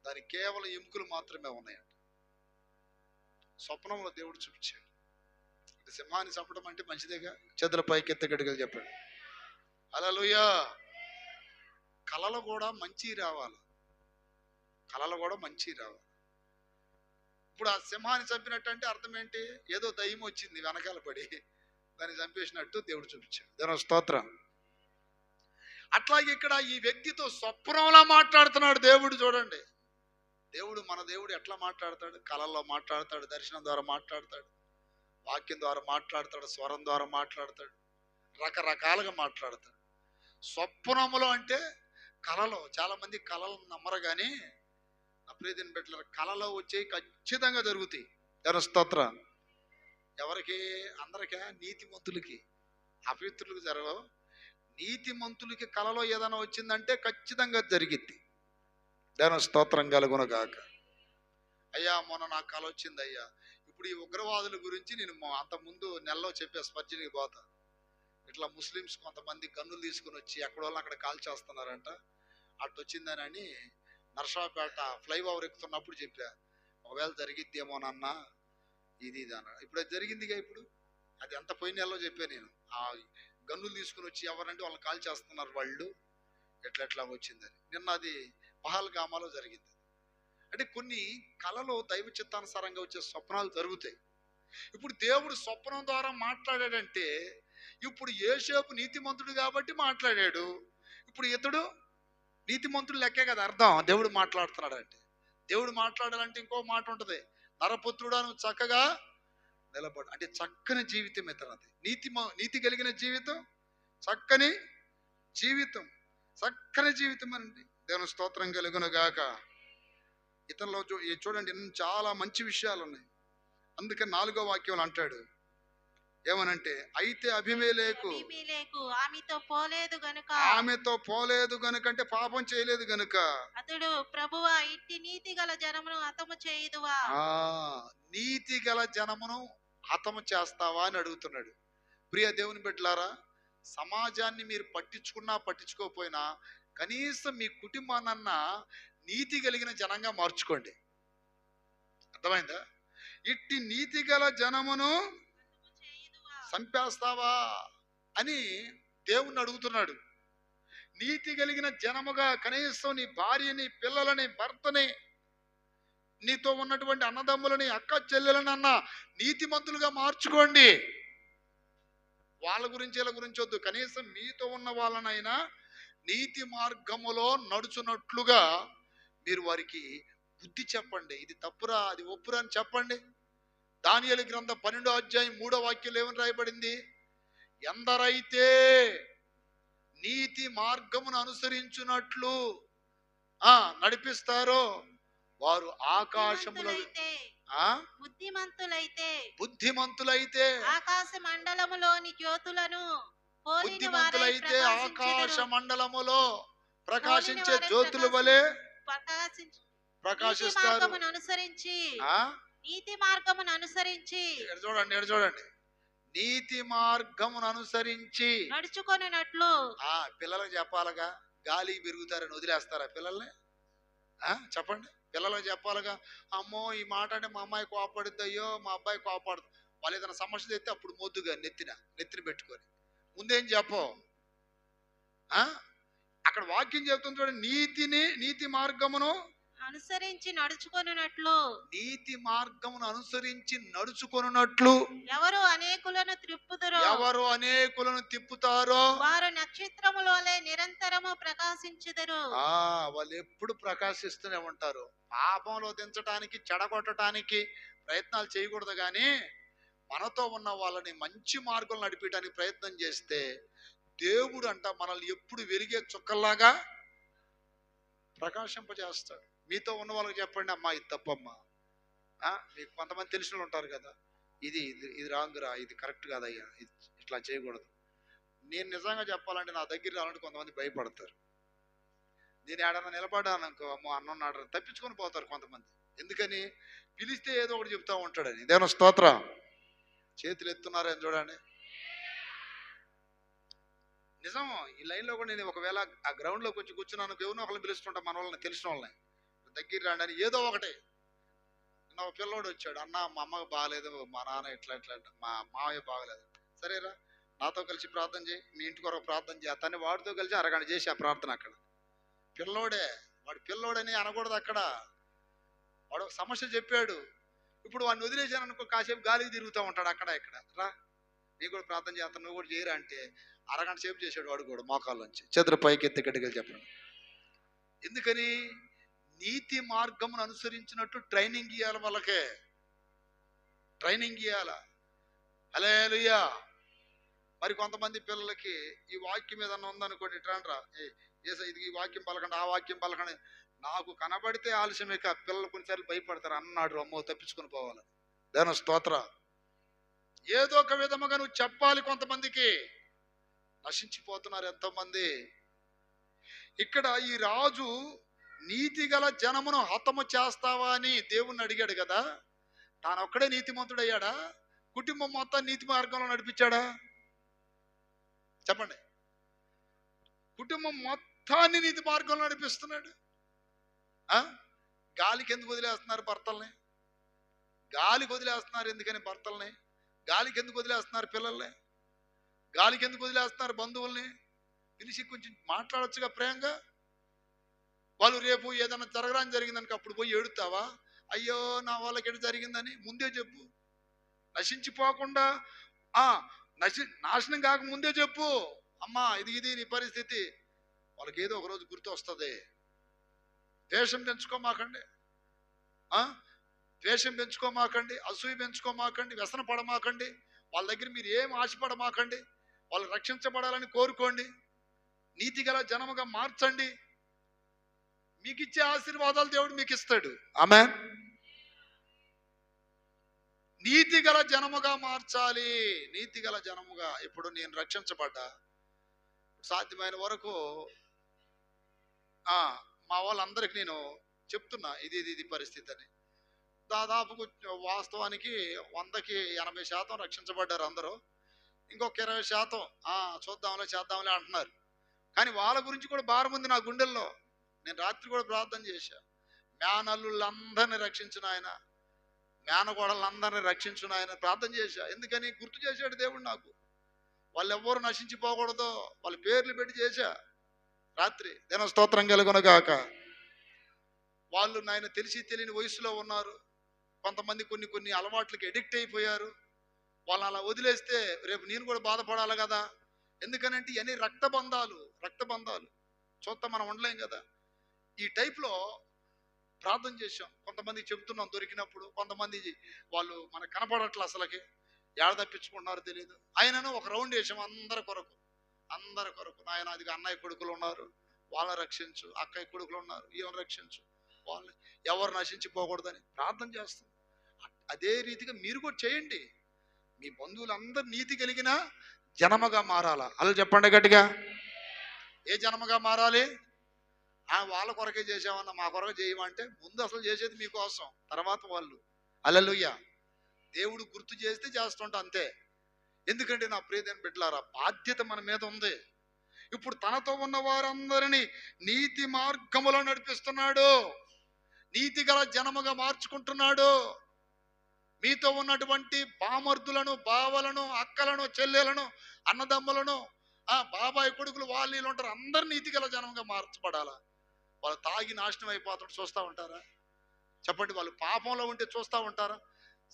దానికి కేవలం ఎముకలు మాత్రమే ఉన్నాయంట. స్వప్నంలో దేవుడు చూపించాడు. సింహాన్ని చంపడం అంటే మంచిదేగా. చేతుల పైకెత్తి గడిగలు చెప్పాడు. హల్లెలూయా. కళలు కూడా మంచి రావాలి. ఇప్పుడు ఆ సింహాన్ని చంపినట్టు అంటే అర్థం ఏంటి? ఏదో దయ్యం వచ్చింది వెనకాల పడి దాన్ని చంపేసినట్టు దేవుడు చూపించాడు. దేవుని స్తోత్రం. అట్లాగే ఇక్కడ ఈ వ్యక్తితో స్వప్నంలా మాట్లాడుతున్నాడు దేవుడు. చూడండి, మన దేవుడు ఎట్లా మాట్లాడతాడు? కళల్లో మాట్లాడతాడు, దర్శనం ద్వారా మాట్లాడతాడు, వాక్యం ద్వారా మాట్లాడతాడు, స్వరం ద్వారా మాట్లాడతాడు, రకరకాలుగా మాట్లాడతాడు. స్వప్నములో అంటే కళలో. చాలా మంది కళలు నమ్మరు, కానీ నా ప్రియమైన బిడ్డలారా, కళలో వచ్చేవి ఖచ్చితంగా జరుగుతాయి. దేవుని స్తోత్రం. ఎవరికి? అందరికీ? నీతిమంతులకి, అపవిత్రులకు జరగవు. నీతిమంతులకి కళలో ఏదైనా వచ్చిందంటే ఖచ్చితంగా జరిగిద్ది. దేవుని స్తోత్రం కలుగును గాక. అయ్యా మొన్న నాకు కళ వచ్చింది అయ్యా. ఇప్పుడు ఈ ఉగ్రవాదుల గురించి నేను అంతకుముందు నెలలో చెప్పే స్పర్జనికి పోతా. ఇట్లా ముస్లిమ్స్ కొంతమంది గన్నులు తీసుకుని వచ్చి ఎక్కడ వాళ్ళు అక్కడ కాల్ చేస్తున్నారంట. అటు వచ్చిందనని నర్సాపేట ఫ్లైఓవర్ ఎక్కుతున్నప్పుడు చెప్పా. ఒకవేళ జరిగిద్దేమోనన్నా ఇది అన్నాడు. ఇప్పుడు అది జరిగిందిగా. ఇప్పుడు అది ఎంత పోయిన నెలలో చెప్పాను నేను. ఆ గన్నులు తీసుకుని వచ్చి ఎవరంటే వాళ్ళని కాల్ చేస్తున్నారు వాళ్ళు, ఎట్లా వచ్చిందని. నిన్న అది పహల్గామాలో జరిగింది. అంటే కొన్ని కళలో దైవ చిత్తానుసారంగా వచ్చే స్వప్నాలు జరుగుతాయి. ఇప్పుడు దేవుడు స్వప్నం ద్వారా మాట్లాడాడంటే, ఇప్పుడు యోసేపు నీతిమంతుడు కాబట్టి మాట్లాడాడు. ఇప్పుడు ఇతడు నీతిమంతుడు లెక్కే కదా అర్థం. దేవుడు మాట్లాడుతున్నాడు అంటే, దేవుడు మాట్లాడాలంటే ఇంకో మాట ఉంటుంది, నరపుత్రుడా నువ్వు చక్కగా నిలబడు. అంటే చక్కని జీవితం ఇతనది. నీతి కలిగిన జీవితం, చక్కని జీవితం, చక్కని జీవితం అండి. దేవుని స్తోత్రం కలుగును గాక. ఇతనిలో చూడండి చాలా మంచి విషయాలు ఉన్నాయి. అందుకే 4వ వాక్యంలో అంటాడు ఏమనంటే, అయితే అభిమేలెకు ఆమెతో పోలేదు గనుక, అంటే పాపం చేయలేదు గనుక అతడు ప్రభువా ఇట్టి నీతి గల జనమును హతము చేయుదువా, నీతి గల జనమును హతము చేస్తావా అని అడుగుతున్నాడు. ప్రియ దేవుని బిడ్డలారా, సమాజాన్ని మీరు పట్టించుకున్నా పట్టించుకోకపోయినా కనీసం మీ కుటుంబాన్నన్నా నీతి కలిగిన జనంగా మార్చుకోండి. అర్థమైందా? ఇట్టి నీతి గల జనమును చంపేస్తావా అని దేవుణ్ణి అడుగుతున్నాడు. నీతి కలిగిన జనముగా కనీసం నీ భార్యని, పిల్లలని, భర్తని, నీతో ఉన్నటువంటి అన్నదమ్ములని, అక్క చెల్లెలనన్నా నీతిమంతులుగా మార్చుకోండి. వాళ్ళ గురించి వీళ్ళ గురించి వద్దు, కనీసం మీతో ఉన్న వాళ్ళనైనా నీతి మార్గములో నడుచున్నట్లుగా మీరు వారికి బుద్ధి చెప్పండి. ఇది తప్పురా, అది ఒప్పురా అని చెప్పండి. దానియేలు గ్రంథం 12వ అధ్యాయం 3వ వాక్యంలో ఏమని రాయబడింది? ఎందరైతే నీతి మార్గమును అనుసరించున్నట్లు నడిపిస్తారో వారు ఆకాశములో బుద్ధిమంతులైతే ఆకాశ మండలములోని జ్యోతులను బుద్ధిమంతులైతే ఆకాశ మండలములో ప్రకాశించే జ్యోతుల వలె ప్రకాశిస్తారు. నీతి మార్గమును అనుసరించి చూడండి, నీతి మార్గమును అనుసరించి నడుచుకొనున్నట్లు. పిల్లలకు చెప్పాలగా, గాలికి పెరుగుతారని వదిలేస్తారా పిల్లల్ని? చెప్పండి, పిల్లలకు చెప్పాలిగా. అమ్మో ఈ మాట అంటే మా అమ్మాయి కోపడుద్ది, అయ్యో మా అబ్బాయి కోపడదు. వాళ్ళు ఏదైనా సమస్య తెస్తే అప్పుడు మొద్దుగా నెత్తిన పెట్టుకొని ముందేం చెప్పవు. అక్కడ వాక్యం చెప్తుంది చూడండి, నీతి మార్గమును అనుసరించి నడుచుకొనున్నట్లు. నీతి మార్గమును అనుసరించి నడుచుకొనున్నట్లు ఎవరు అనేకులను తిప్పుతారో వారు నక్షత్రముల వలె నిరంతరము ప్రకాశించుదురు. వాళ్ళు ఎప్పుడు ప్రకాశిస్తూనే ఉంటారు. పాపంలో దించడానికి, చెడగొట్టడానికి ప్రయత్నాలు చేయకూడదు, కానీ మనతో ఉన్న వాళ్ళని మంచి మార్గంలో నడిపించడానికి ప్రయత్నం చేస్తే దేవుడు అంట మనల్ని ఎప్పుడు వెలిగే చుక్కల్లాగా ప్రకాశింపజేస్తాడు. మీతో ఉన్న వాళ్ళకి చెప్పండి, అమ్మా ఇది తప్పమ్మా. మీకు కొంతమంది తెలిసిన వాళ్ళు ఉంటారు కదా, ఇది రాంగ్ రా, ఇది కరెక్ట్ కాదయ్యా, ఇట్లా చేయకూడదు. నేను నిజంగా చెప్పాలంటే నా దగ్గర రావాలంటే కొంతమంది భయపడతారు. నేను ఏడన్నా నిలబడ్డాను అనుకో, అమ్మో అన్నున్నాడు తప్పించుకొని పోతారు కొంతమంది. ఎందుకని? పిలిస్తే ఏదో ఒకటి చెప్తా ఉంటాడని. దేవుని స్తోత్రం. చేతులు ఎత్తున్నారని చూడండి. నిజం, ఈ లైన్లో కూడా నేను ఒకవేళ ఆ గ్రౌండ్లోకి వచ్చి కూర్చున్నాను, ఎవరినో ఒకరిని పిలుస్తుంటా, మన వాళ్ళని తెలిసిన వాళ్ళని, దగ్గర రండి అని ఏదో ఒకటి. నా పిల్లోడు వచ్చాడు, అన్న మా అమ్మకి బాగలేదు, మా నాన్న ఇట్లా మా మావయ్య బాగలేదు. సరేరా నాతో కలిసి ప్రార్థన చేయి, మీ ఇంటి కొరకు ప్రార్థన చేస్తాను. వాడితో కలిసి అరగంట చేసి ఆ ప్రార్థన. అక్కడ వాడు పిల్లోడని అనకూడదు. అక్కడ వాడు ఒక సమస్య చెప్పాడు. ఇప్పుడు వాడిని వదిలేసాను అనుకో, కాసేపు గాలికి తిరుగుతూ ఉంటాడు అక్కడ ఇక్కడ. రా నీకు కూడా ప్రార్థన చేస్తాను, నువ్వు కూడా చేయరా అంటే అరగంట సేపు చేశాడు వాడు కూడా, మోకాళ్ళ నుంచి చేతుల పైకి ఎత్తి గట్టిగా చెప్పండి. ఎందుకని? నీతి మార్గమును అనుసరించినట్టు ట్రైనింగ్ ఇవ్వాలి, వాళ్ళకే ట్రైనింగ్ ఇవ్వాల. హల్లెలూయా. మరి కొంతమంది పిల్లలకి ఈ వాక్యం ఏదన్నా ఉందనుకోండి, ఇట్రాండ్రా ఇది ఈ వాక్యం పలకండి, ఆ వాక్యం పలకండి. నాకు కనబడితే ఆలస్యమే కా, పిల్లలు కొన్నిసార్లు భయపడతారు, అన్నాడు అమ్మో తప్పించుకొని పోవాలి. దేవుని స్తోత్రం. ఏదో ఒక విధముగా నువ్వు చెప్పాలి. కొంతమందికి నశించిపోతున్నారు ఎంతోమంది. ఇక్కడ ఈ రాజు నీతి గల జనమును హతము చేస్తావా అని దేవుణ్ణి అడిగాడు కదా. తానొక్కడే నీతిమంతుడయ్యాడా? కుటుంబం మొత్తం నీతి మార్గంలో నడిపించాడా? చెప్పండి. కుటుంబం మొత్తాన్ని నీతి మార్గంలో నడిపిస్తున్నాడు. గాలికి ఎందుకు వదిలేస్తున్నారు భర్తల్ని? గాలికి వదిలేస్తున్నారు ఎందుకని భర్తల్ని? గాలికి ఎందుకు వదిలేస్తున్నారు పిల్లల్ని? గాలికి ఎందుకు వదిలేస్తున్నారు బంధువుల్ని? పిలిచి కొంచెం మాట్లాడొచ్చుగా ప్రేమగా. వాళ్ళు రేపు ఏదైనా జరగడానికి జరిగిందనుకో అప్పుడు పోయి ఏడుతావా? అయ్యో నా వాళ్ళకి ఎటు జరిగిందని ముందే చెప్పు. నశించిపోకుండా ఆ నాశనం కాక ముందే చెప్పు. అమ్మా ఇది నీ పరిస్థితి. వాళ్ళకి ఏదో ఒక రోజు గుర్తు వస్తుంది. ద్వేషం పెంచుకోమాకండి, ద్వేషం పెంచుకోమాకండి, అసూయ పెంచుకోమాకండి, వ్యసన పడమాకండి. వాళ్ళ దగ్గర మీరు ఏం ఆశపడమాకండి. వాళ్ళు రక్షించబడాలని కోరుకోండి. నీతి గల జనముగా మార్చండి. మీకు ఇచ్చే ఆశీర్వాదాలు దేవుడు మీకు ఇస్తాడు. ఆమేన్. నీతి గల జనముగా మార్చాలి. నీతి గల జనముగా. ఇప్పుడు నేను రక్షించబడ్డా, సాధ్యమైన వరకు మా వాళ్ళందరికి నేను చెప్తున్నా ఇది పరిస్థితి అని. దాదాపు వాస్తవానికి 100కి 80% రక్షించబడ్డారు అందరూ. ఇంకొక 20% చూద్దాంలే చేద్దాంలే అంటున్నారు. కానీ వాళ్ళ గురించి కూడా భారం ఉంది నా గుండెల్లో. నేను రాత్రి కూడా ప్రార్థన చేశా. మేనల్లుళ్ళందరినీ రక్షించిన ఆయన, మేనగోడలందరినీ రక్షించిన ఆయన ప్రార్థన చేశా. ఎందుకని? గుర్తు చేశాడు దేవుడు నాకు. వాళ్ళు ఎవ్వరు నశించిపోకూడదు. వాళ్ళ పేర్లు పెట్టి చేశా రాత్రి. దేన స్తోత్రం కలుగునుగాక. వాళ్ళు నాయన తెలిసి తెలియని వయసులో ఉన్నారు. కొంతమంది కొన్ని అలవాట్లకి ఎడిక్ట్ అయిపోయారు. వాళ్ళని అలా వదిలేస్తే రేపు నేను కూడా బాధపడాలి కదా. ఎందుకనంటే ఇవన్నీ రక్తబంధాలు చూస్తా మనం ఉండలేం కదా. ఈ టైప్లో ప్రార్థన చేశాం. కొంతమందికి చెబుతున్నాం దొరికినప్పుడు. కొంతమంది వాళ్ళు మనకు కనపడట్లే, అసలుకి ఏడ తప్పించుకుంటున్నారో తెలియదు. ఆయనను ఒక రౌండ్ వేసాం అందరి కొరకు. నాయన అది అన్నయ్య కొడుకులు ఉన్నారు, వాళ్ళని రక్షించు. అక్కయ్య కొడుకులు ఉన్నారు, ఈయన రక్షించు. వాళ్ళని ఎవరు నశించిపోకూడదని ప్రార్థన చేస్తాం. అదే రీతిగా మీరు కూడా చేయండి. మీ బంధువులందరూ నీతి కలిగిన జనముగా మారాలా? అలా చెప్పండి గట్టిగా. ఏ జనముగా మారాలి? వాళ్ళ కొరకే చేసామన్నా మా కొరకు చేయమంటే ముందు అసలు చేసేది మీకోసం, తర్వాత వాళ్ళు. హల్లెలూయా. దేవుడు గుర్తు చేస్తే చేస్తుంటా అంతే. ఎందుకంటే నా ప్రియమైన బిడ్డలారా, బాధ్యత మన మీద ఉంది. ఇప్పుడు తనతో ఉన్న వారందరినీ నీతి మార్గములో నడిపిస్తున్నాడు. నీతి గల జనముగా మార్చుకుంటున్నాడు. మీతో ఉన్నటువంటి బామర్దులను, బావలను, అక్కలను, చెల్లెలను, అన్నదమ్ములను, బాబాయ్ కొడుకులు, వాళ్ళు వీళ్ళు ఉంటారు. అందరు నీతి గల జనంగా మార్చబడాలా. వాళ్ళు తాగి నాశనం అయిపోతుంటే చూస్తూ ఉంటారా? చెప్పండి. వాళ్ళు పాపంలో ఉంటే చూస్తూ ఉంటారా?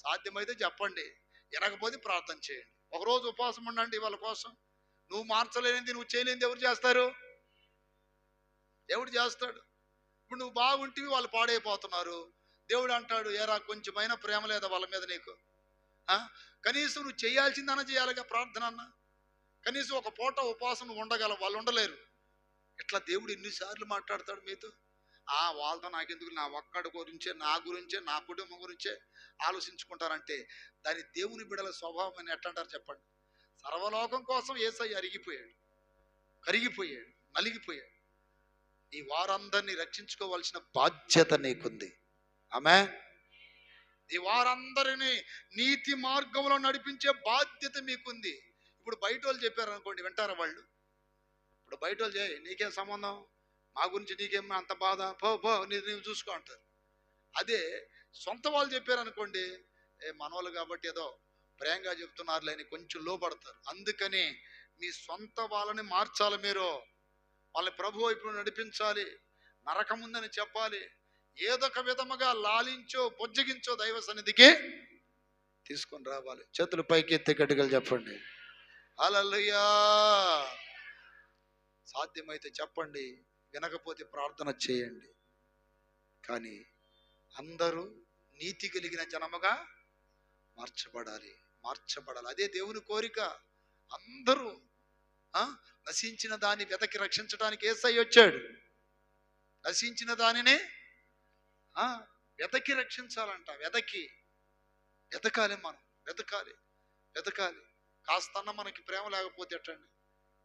సాధ్యమైతే చెప్పండి, వినకపోతే ప్రార్థన చేయండి. ఒకరోజు ఉపవాసం ఉండండి వాళ్ళ కోసం. నువ్వు మార్చలేనిది, నువ్వు చేయలేనిది ఎవరు చేస్తారు? దేవుడు చేస్తాడు. ఇప్పుడు నువ్వు బాగుంటివి, వాళ్ళు పాడైపోతున్నారు. దేవుడు అంటాడు, ఏరా కొంచెమైనా ప్రేమ లేదా వాళ్ళ మీద నీకు? కనీసం నువ్వు చేయాల్సిందన్న చేయాలిగా ప్రార్థన అన్న. కనీసం ఒక పూట ఉపవాసం నువ్వు ఉండగలవు, వాళ్ళు ఉండలేరు. ఇట్లా దేవుడు ఎన్నిసార్లు మాట్లాడతాడు మీతో. వాళ్ళతో నాకెందుకు, నా ఒక్కడి గురించే, నా గురించే, నా కుటుంబం గురించే ఆలోచించుకుంటారంటే దాని దేవుని బిడల స్వభావం అని ఎట్లంటారు చెప్పండి. సర్వలోకం కోసం యేసయ్య అరిగిపోయాడు, కరిగిపోయాడు, నలిగిపోయాడు. ఈ వారందరినీ రక్షించుకోవాల్సిన బాధ్యత నీకుంది. ఆమేన్. ఈ వారందరినీ నీతి మార్గంలో నడిపించే బాధ్యత మీకుంది. ఇప్పుడు బయట వాళ్ళు చెప్పారు అనుకోండి, వింటారా వాళ్ళు? ఇప్పుడు బయట వాళ్ళు చేయి, నీకేం సంబంధం, మా గురించి నీకేం అంత బాధ, పో నీవు చూసుకో అంటారు. అదే సొంత వాళ్ళు చెప్పారు అనుకోండి, మనవాళ్ళు కాబట్టి ఏదో ప్రేమగా చెప్తున్నారు అని కొంచెం లోపడతారు. అందుకని మీ సొంత వాళ్ళని మార్చాలి. మీరు వాళ్ళని ప్రభు వైపు నడిపించాలి. నరకం ఉందని చెప్పాలి. ఏదొక విధముగా లాలించో బొజ్జగించో దైవ సన్నిధికి తీసుకొని రావాలి. చేతులు పైకి ఎత్తి గట్టిగా చెప్పండి హల్లెలూయా. సాధ్యమైతే చెప్పండి, వినకపోతే ప్రార్థన చేయండి. కానీ అందరూ నీతి కలిగిన జనముగా మార్చబడాలి. అదే దేవుని కోరిక. అందరూ నశించిన దాన్ని వెతకి రక్షించడానికి యేసయ్య వచ్చాడు. నశించిన దానినే వెతకి రక్షించాలంట. వెతకాలి మనం, వెతకాలి. కాస్తన్న మనకి ప్రేమ లేకపోతే ఎట్టండి?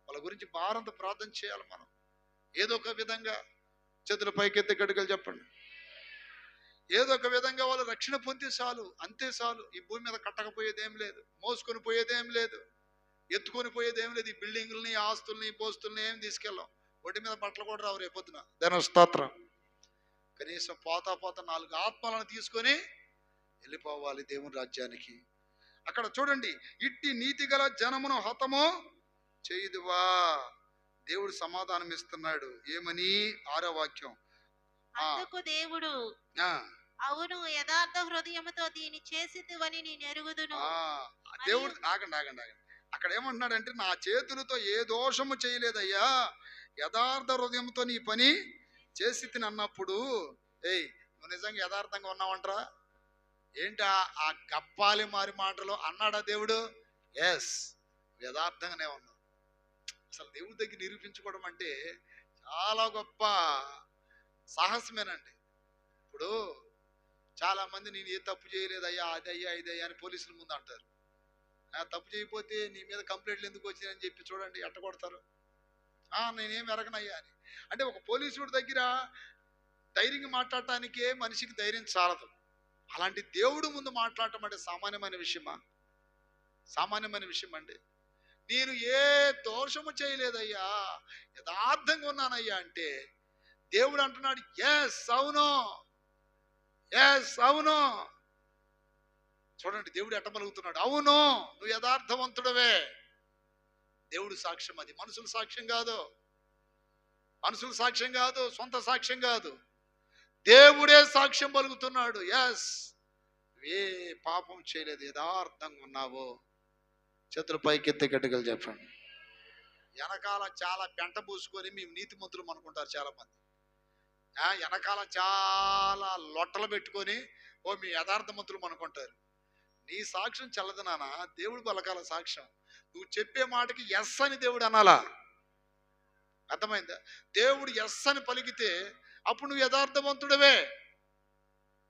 వాళ్ళ గురించి భారంతో ప్రార్థన చేయాలి మనం. ఏదో ఒక విధంగా చేతుల పైకెత్తి గడిగలు చెప్పండి. ఏదో ఒక విధంగా వాళ్ళు రక్షణ పొంది చాలు, అంతే చాలు. ఈ భూమి మీద కట్టకపోయేది ఏం లేదు, మోసుకొని పోయేది ఏం లేదు, ఎత్తుకొని పోయేది ఏం లేదు. ఈ బిల్డింగుల్ని, ఆస్తుల్ని, పోస్తుల్ని ఏం తీసుకెళ్ళాం. ఒంటి మీద బట్టలు కూడా రావు రేపొద్దున. దేవుని స్తోత్రం. కనీసం పోతా 4 ఆత్మలను తీసుకొని వెళ్ళిపోవాలి దేవుని రాజ్యానికి. అక్కడ చూడండి, ఇట్టి నీతి గల జనమును హతము చేయుదువా. దేవుడు సమాధానం ఇస్తున్నాడు. ఏమని? 6వ వాక్యం. అందుకు దేవుడు, ఆ, అవును, యథార్థ హృదయముతో దీన్ని చేసిద్దువని నేను ఎరుగుదును. దేవుడు ఆగండి ఆగండి ఆగండి. అక్కడ ఏమంటున్నాడంటే, నా చేతులతో ఏ దోషము చేయలేదయ్యా, యథార్థ హృదయంతో నీ పని చేసి తిని అన్నప్పుడు, ఏయ్ నువ్వు నిజంగా యథార్థంగా ఉన్నావంటరా ఏంటి? ఆ గప్పాలి మారి మాటలు అన్నాడా దేవుడు? ఎస్, యథార్థంగానే ఉన్నావు. అసలు దేవుడి దగ్గర నిరూపించుకోవడం అంటే చాలా గొప్ప సాహసమేనండి. ఇప్పుడు చాలా మంది నేను ఏ తప్పు చేయలేదయ్యా, అదయ్యా ఇదయ్యా అని పోలీసుల ముందు అంటారు. తప్పు చేయకపోతే నీ మీద కంప్లైంట్లు ఎందుకు వచ్చినాయని చెప్పి చూడండి ఎట్ట కొడతారు. నేనేం ఎరగనయ్యా అని. అంటే ఒక పోలీసుడి దగ్గర ధైర్యంగా మాట్లాడటానికే మనిషికి ధైర్యం చాలదు. అలాంటి దేవుడు ముందు మాట్లాడటం అంటే సామాన్యమైన విషయమా? సామాన్యమైన విషయం అండి. నేను ఏ దోషము చేయలేదయ్యా, యథార్థంగా ఉన్నానయ్యా అంటే దేవుడు అంటున్నాడు, ఎస్ అవును, ఎస్ అవును. చూడండి దేవుడు ఎట్ట పలుకుతున్నాడు, అవును నువ్వు యథార్థవంతుడవే. దేవుడు సాక్ష్యం, అది మనుషుల సాక్ష్యం కాదు, మనుషుల సాక్ష్యం కాదు, సొంత సాక్ష్యం కాదు, దేవుడే సాక్ష్యం పలుకుతున్నాడు. ఎస్, ఏ పాపం చేయలేదు, యథార్థంగా ఉన్నావు. చేతుల పైకి ఎత్తి గట్టిగలు చెప్పండి. వెనకాల చాలా పెంట పూసుకొని మేము నీతిమంతులు అనుకుంటారు చాలా మంది. వెనకాల చాలా లొట్టలు పెట్టుకొని మీ యథార్థమంతులు అనుకుంటారు. నీ సాక్ష్యం చల్లదు నాన్న, దేవుడు పలకాల సాక్ష్యం. నువ్వు చెప్పే మాటకి ఎస్ అని దేవుడు అనాలా. అర్థమైందా? దేవుడు ఎస్ అని పలికితే అప్పుడు నువ్వు యథార్థవంతుడవే.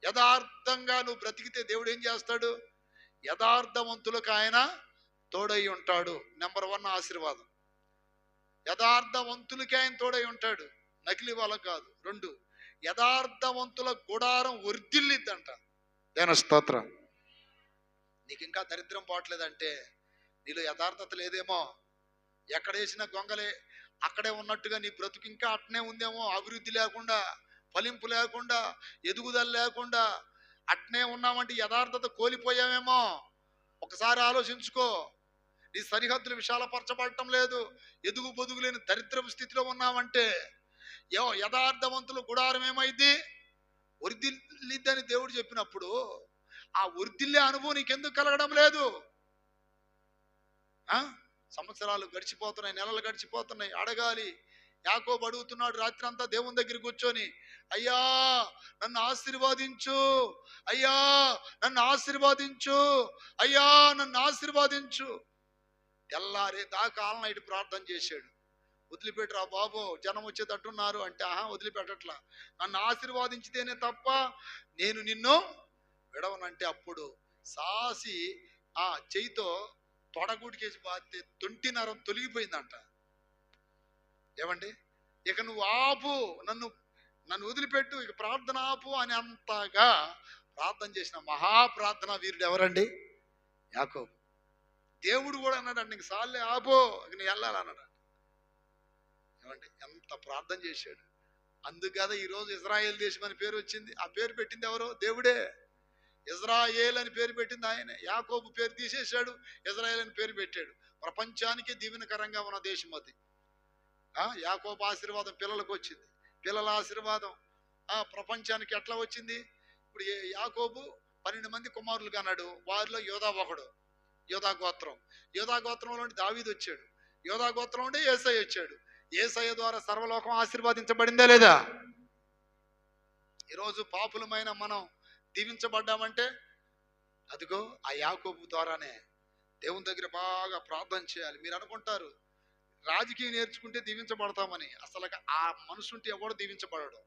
యథార్థంగా నువ్వు బ్రతికితే దేవుడు ఏం చేస్తాడు? యథార్థవంతులకు ఆయన తోడై ఉంటాడు. నెంబర్ 1 ఆశీర్వాదం, యథార్థవంతులకి ఆయన తోడై ఉంటాడు, నకిలీ వాళ్ళకు కాదు. 2, యథార్థవంతుల గుడారం వర్ధిల్లిద్దంట. దేని స్తోత్రం. నీకు ఇంకా దరిద్రం పోవట్లేదంటే నీలో యథార్థత లేదేమో. ఎక్కడేసిన గొంగలే అక్కడే ఉన్నట్టుగా నీ బ్రతుకు ఇంకా అట్నే ఉందేమో. అభివృద్ధి లేకుండా, ఫలింపు లేకుండా, ఎదుగుదల లేకుండా అట్నే ఉన్నామంటే యథార్థత కోల్పోయామేమో. ఒకసారి ఆలోచించుకో. నీ సరిహద్దులు విశాలపరచబడటం లేదు, ఎదుగు బొదుగు లేని దరిద్రపు స్థితిలో ఉన్నామంటే యథార్థవంతుల గుడారం ఏమైంది? వర్ధిల్లిద్దని దేవుడు చెప్పినప్పుడు ఆ వర్ధిల్లే అనుభవం నీకెందుకు కలగడం లేదు? సంవత్సరాలు గడిచిపోతున్నాయి, నెలలు గడిచిపోతున్నాయి. అడగాలి. యాకోబు అడుగుతున్నాడు రాత్రి అంతా దేవుని దగ్గర కూర్చొని, అయ్యా నన్ను ఆశీర్వాదించు, అయ్యా నన్ను ఆశీర్వాదించు, అయ్యా నన్ను ఆశీర్వాదించు. తెల్లారే దాకా ఆల్ నైట్ ప్రార్థన చేశాడు. వదిలిపెట్టరా బాబు, జనం వచ్చేటట్టున్నారు అంటే వదిలిపెట్టట్లా. నన్ను ఆశీర్వాదించితేనే తప్ప నేను నిన్ను విడవనంటే అప్పుడు సాసి చెయ్యితో తొడగుడికేసి బాధితే 20 నరం తొలగిపోయిందంట. ఏమండి, ఇక నువ్వు ఆపు, నన్ను వదిలిపెట్టు, ఇక ప్రార్థన ఆపు అని అంతగా ప్రార్థన చేసిన మహాప్రార్థన వీరుడు ఎవరండి? యాకోబు. దేవుడు కూడా అన్నాడు, నీకు సాల్లే ఆపు, ఇక నీ వెళ్ళాలన్నాడు. ఏమండి, ఎంత ప్రార్థన చేశాడు. అందుకు కదా ఈరోజు ఇజ్రాయేల్ దేశం అని పేరు వచ్చింది. ఆ పేరు పెట్టింది ఎవరు? దేవుడే. ఇజ్రాయేల్ అని పేరు పెట్టింది ఆయనే. యాకోబు పేరు తీసేశాడు, ఇజ్రాయేల్ అని పేరు పెట్టాడు. ప్రపంచానికి దీవెనకరంగా ఉన్న దేశం అది. యాకోబు ఆశీర్వాదం పిల్లలకు వచ్చింది, పిల్లల ఆశీర్వాదం ప్రపంచానికి ఎట్లా వచ్చింది? ఇప్పుడు యాకోబు 12 మంది కుమారులు కన్నాడు. వారిలో యోధా ఒకడు, యోధా గోత్రం. యోధా గోత్రంలో నుండి దావీదు వచ్చాడు, యోధా గోత్రం నుండి యేసయ్య వచ్చాడు. యేసయ్య ద్వారా సర్వలోకం ఆశీర్వాదించబడిందా లేదా? ఈరోజు పాపులమైన మనం దీవించబడ్డామంటే అదిగో ఆ యాకోబు ద్వారానే. దేవుని దగ్గర బాగా ప్రార్థన చేయాలి. మీరు అనుకుంటారు రాజకీయం నేర్చుకుంటే దీవించబడతామని. అసలు ఆ మనుషుంటే ఎవడు దీవించబడడు.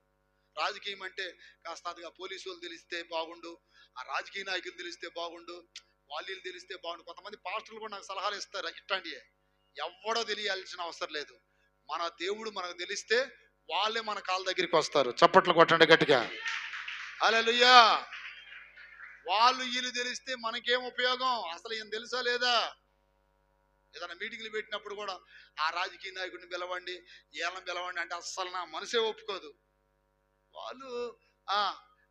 రాజకీయం అంటే కాస్త అదిగా పోలీసు వాళ్ళు తెలిస్తే బాగుండు, ఆ రాజకీయ నాయకులు తెలిస్తే బాగుండు, వాళ్ళు తెలిస్తే బాగుండు. కొంతమంది పాస్టర్లు కూడా నాకు సలహాలు ఇస్తారు. ఇట్లాంటివే ఎవడో తెలియాల్సిన అవసరం లేదు. మన దేవుడు మనకు తెలిస్తే వాళ్ళే మన కాళ్ళ దగ్గరికి వస్తారు. చప్పట్లు కొట్టండి గట్టిగా. హల్లెలూయా. వాళ్ళు వీళ్ళు తెలిస్తే మనకేం ఉపయోగం? అసలు ఏం తెలుసా లేదా? ఏదైనా మీటింగ్లు పెట్టినప్పుడు కూడా ఆ రాజకీయ నాయకుడిని పిలవండి, ఏళ్ళని పిలవండి అంటే అస్సలు నా మనసే ఒప్పుకోదు. వాళ్ళు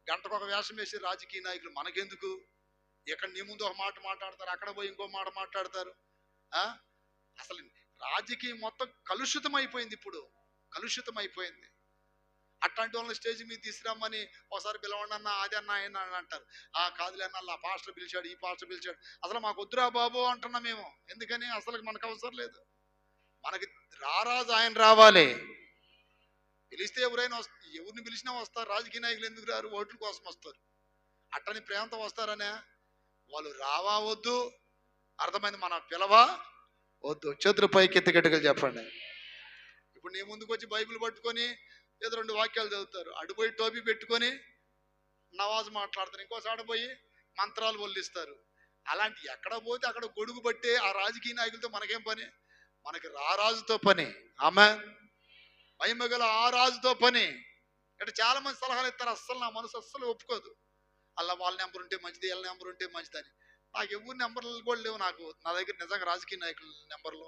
గంటకొక వేషం వేసి రాజకీయ నాయకులు మనకెందుకు? ఇక్కడ నీ ముందు ఒక మాట మాట్లాడతారు, అక్కడ పోయి ఇంకో మాట మాట్లాడతారు. అసలు రాజకీయం మొత్తం కలుషితం అయిపోయింది. ఇప్పుడు కలుషితం అయిపోయింది. అట్లాంటి వాళ్ళని స్టేజ్ మీద తీసుకురామని ఒకసారి పిలవండి అన్న, అది అన్న ఆయన అంటారు. కాదులే అన్న, ఆ పాస్టర్ పిలిచాడు, ఈ పాస్టర్ పిలిచాడు. అసలు మాకు వద్దురా బాబు అంటున్నాం మేము. ఎందుకని? అసలు మనకు అవసరం లేదు. మనకి రారాజు ఆయన రావాలి. పిలిస్తే ఎవరైనా ఎవరిని పిలిచినా వస్తారు. రాజకీయ నాయకులు ఎందుకు రారు? ఓట్ల కోసం వస్తారు. అట్టని ప్రేమతో వస్తారనే వాళ్ళు రావా వద్దు? అర్థమైంది? మన పిలవా వద్దు. చేతులు పైకి ఎత్తి గట్టిగా చెప్పండి. ఇప్పుడు నీ ముందుకు వచ్చి బైబిల్ పట్టుకొని ఏదో 2 వాక్యాలు చదువుతారు. అడుపోయి టోపీ పెట్టుకొని నవాజు మాట్లాడతారు. ఇంకోసారి పోయి మంత్రాలు వల్లిస్తారు. అలాంటి ఎక్కడ పోతే అక్కడ గొడుగు పట్టే ఆ రాజకీయ నాయకులతో మనకేం పని? మనకి రారాజుతో పని. ఆమె మహిమగల ఆ రాజుతో పని. అంటే చాలా మంది సలహాలు ఇస్తారు. అస్సలు నా మనసు అస్సలు ఒప్పుకోదు. అలా వాళ్ళ నెంబర్ ఉంటే మంచిది, వీళ్ళ నెంబర్ ఉంటే మంచిదని. నాకు ఎవరి నెంబర్లు కూడా లేవు. నా దగ్గర నిజంగా రాజకీయ నాయకుల నెంబర్లు,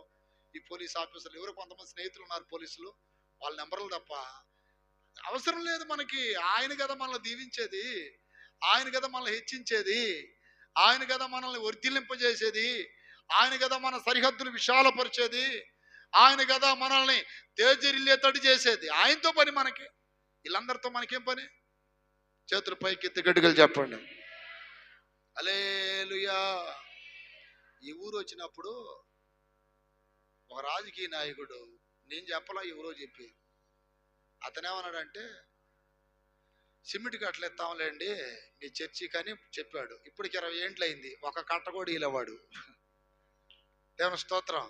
ఈ పోలీస్ ఆఫీసర్లు, ఎవరో కొంతమంది స్నేహితులు ఉన్నారు పోలీసులు, వాళ్ళ నెంబర్లు తప్ప అవసరం లేదు మనకి. ఆయన కదా మనల్ని దీవించేది, ఆయన కదా మనల్ని హెచ్చించేది, ఆయన కదా మనల్ని వర్ధిల్లింపజేసేది, ఆయన కదా మన సరిహద్దులు విశాలపరిచేది, ఆయన కదా మనల్ని తేజరిల్లేతడి చేసేది. ఆయనతో పని మనకి. వీళ్ళందరితో మనకేం పని? చేతులు పైకి ఎత్తి గట్టిగా చెప్పండి. హల్లెలూయా. ఈ ఊరు వచ్చినప్పుడు ఒక రాజకీయ నాయకుడు, నేను చెప్పలా, ఎవరో చెప్పి, అతనేమన్నాడంటే సిమెంట్ కట్టలు ఎత్తాంలేండి మీ చర్చి కానీ చెప్పాడు. ఇప్పటికి 20 ఏండ్లు అయింది. ఒక కట్ట కూడా ఇలవాడు. దేవుని స్తోత్రం.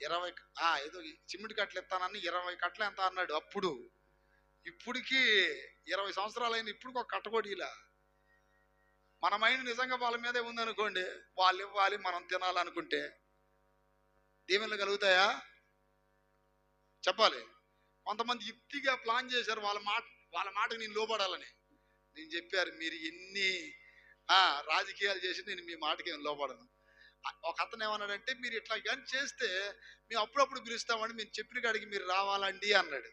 20 ఏదో సిమెంట్ కట్టలు ఎత్తానని 20 కట్టలు ఎంత అన్నాడు అప్పుడు. ఇప్పటికి 20 సంవత్సరాలు అయింది. ఇప్పుడు ఒక కట్ట కూడా ఇలా. మన మైండ్ నిజంగా వాళ్ళ మీదే ఉందనుకోండి, వాళ్ళు ఇవ్వాలి, మనం తినాలనుకుంటే దీవెనలు కలుగుతాయా? చెప్పాలి. కొంతమంది యుక్తిగా ప్లాన్ చేశారు వాళ్ళ మాటకు నేను లోపడాలని. నేను చెప్పారు, మీరు ఎన్ని రాజకీయాలు చేసి నేను మీ మాటకి ఏం లోపడను. ఒక అతను ఏమన్నాడంటే, మీరు ఇట్లా కానీ చేస్తే మేము అప్పుడప్పుడు పిలుస్తామండి, మేము చెప్పిన కాడికి మీరు రావాలండి అన్నాడు.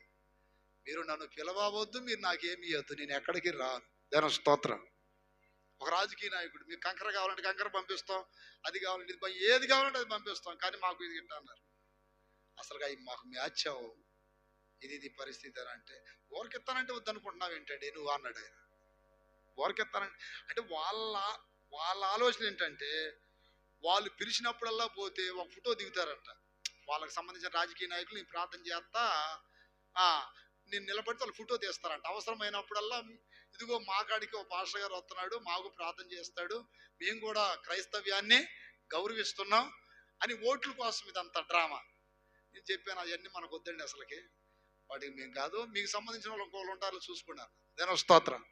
మీరు నన్ను పిలవవద్దు, మీరు నాకేమి ఇవ్వద్దు, నేను ఎక్కడికి రాను. దేవుని స్తోత్రం. ఒక రాజకీయ నాయకుడు, మీకు కంకర కావాలంటే కంకర పంపిస్తాం, అది కావాలంటే ఇది, ఏది కావాలంటే అది పంపిస్తాం, కానీ మాకు ఇది గిట్ట అన్నారు. అసలుగా మాకు మ్యాచ్ అవ్వవు, ఇది పరిస్థితి అని అంటే, ఊరికెత్తానంటే వద్దనుకుంటున్నావు ఏంటంటే నువ్వు అన్నాడు ఆయన. ఊరికెత్తానంటే అంటే వాళ్ళ ఆలోచన ఏంటంటే, వాళ్ళు పిలిచినప్పుడల్లా పోతే ఒక ఫోటో దిగుతారంట. వాళ్ళకి సంబంధించిన రాజకీయ నాయకులు నేను ప్రార్థన చేస్తా, నేను నిలబడితే వాళ్ళు ఫోటో తీస్తారంట. అవసరమైనప్పుడల్లా ఇదిగో మా కాడికి ఒక పాస్టర్ గారు వస్తున్నాడు, మాకు ప్రార్థన చేస్తాడు, మేము కూడా క్రైస్తవ్యాన్ని గౌరవిస్తున్నాం అని ఓట్ల కోసం ఇదంతా డ్రామా. నేను చెప్పాను, అవన్నీ మనకు వద్దండి, అసలుకి వాటికి మేము కాదు, మీకు సంబంధించిన వాళ్ళు ఇంకోళ్ళు ఉంటారు, చూసుకున్నాను. దేని స్తోత్రం.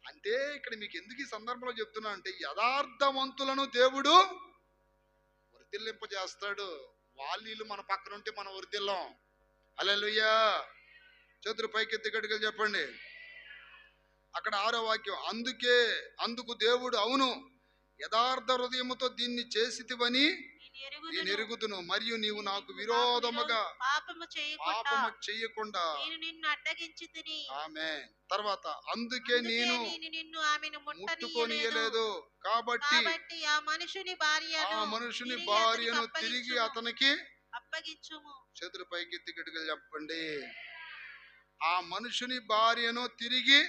అంటే ఇక్కడ మీకు ఎందుకు ఈ సందర్భంలో చెప్తున్నా అంటే, యథార్థవంతులను దేవుడు వర్ధిల్లింపజేస్తాడు. వాళ్ళు మన పక్కన ఉంటే మనం వర్ధిల్లం. హల్లెలూయా. చేతులు పైకెత్తి గట్టిగా చెప్పండి. అక్కడ 6వ వాక్యం, అందుకు దేవుడు, అవును యథార్థ హృదయముతో దీన్ని చేసితివని నేను ఎరుగుదును, మరియు నీవు నాకు విరోధముగా పాపము చేయకుండా ఆమేన్. తర్వాత, అందుకే నేను ముట్టుకొనియలేదు, కాబట్టి ఆ మనుషుని భార్యను తిరిగి అతనికి అప్పగించుము. చేతుల పైకి ఎత్తి గట్టిగా చెప్పండి. ఆ మనుషుని భార్యను తిరిగి,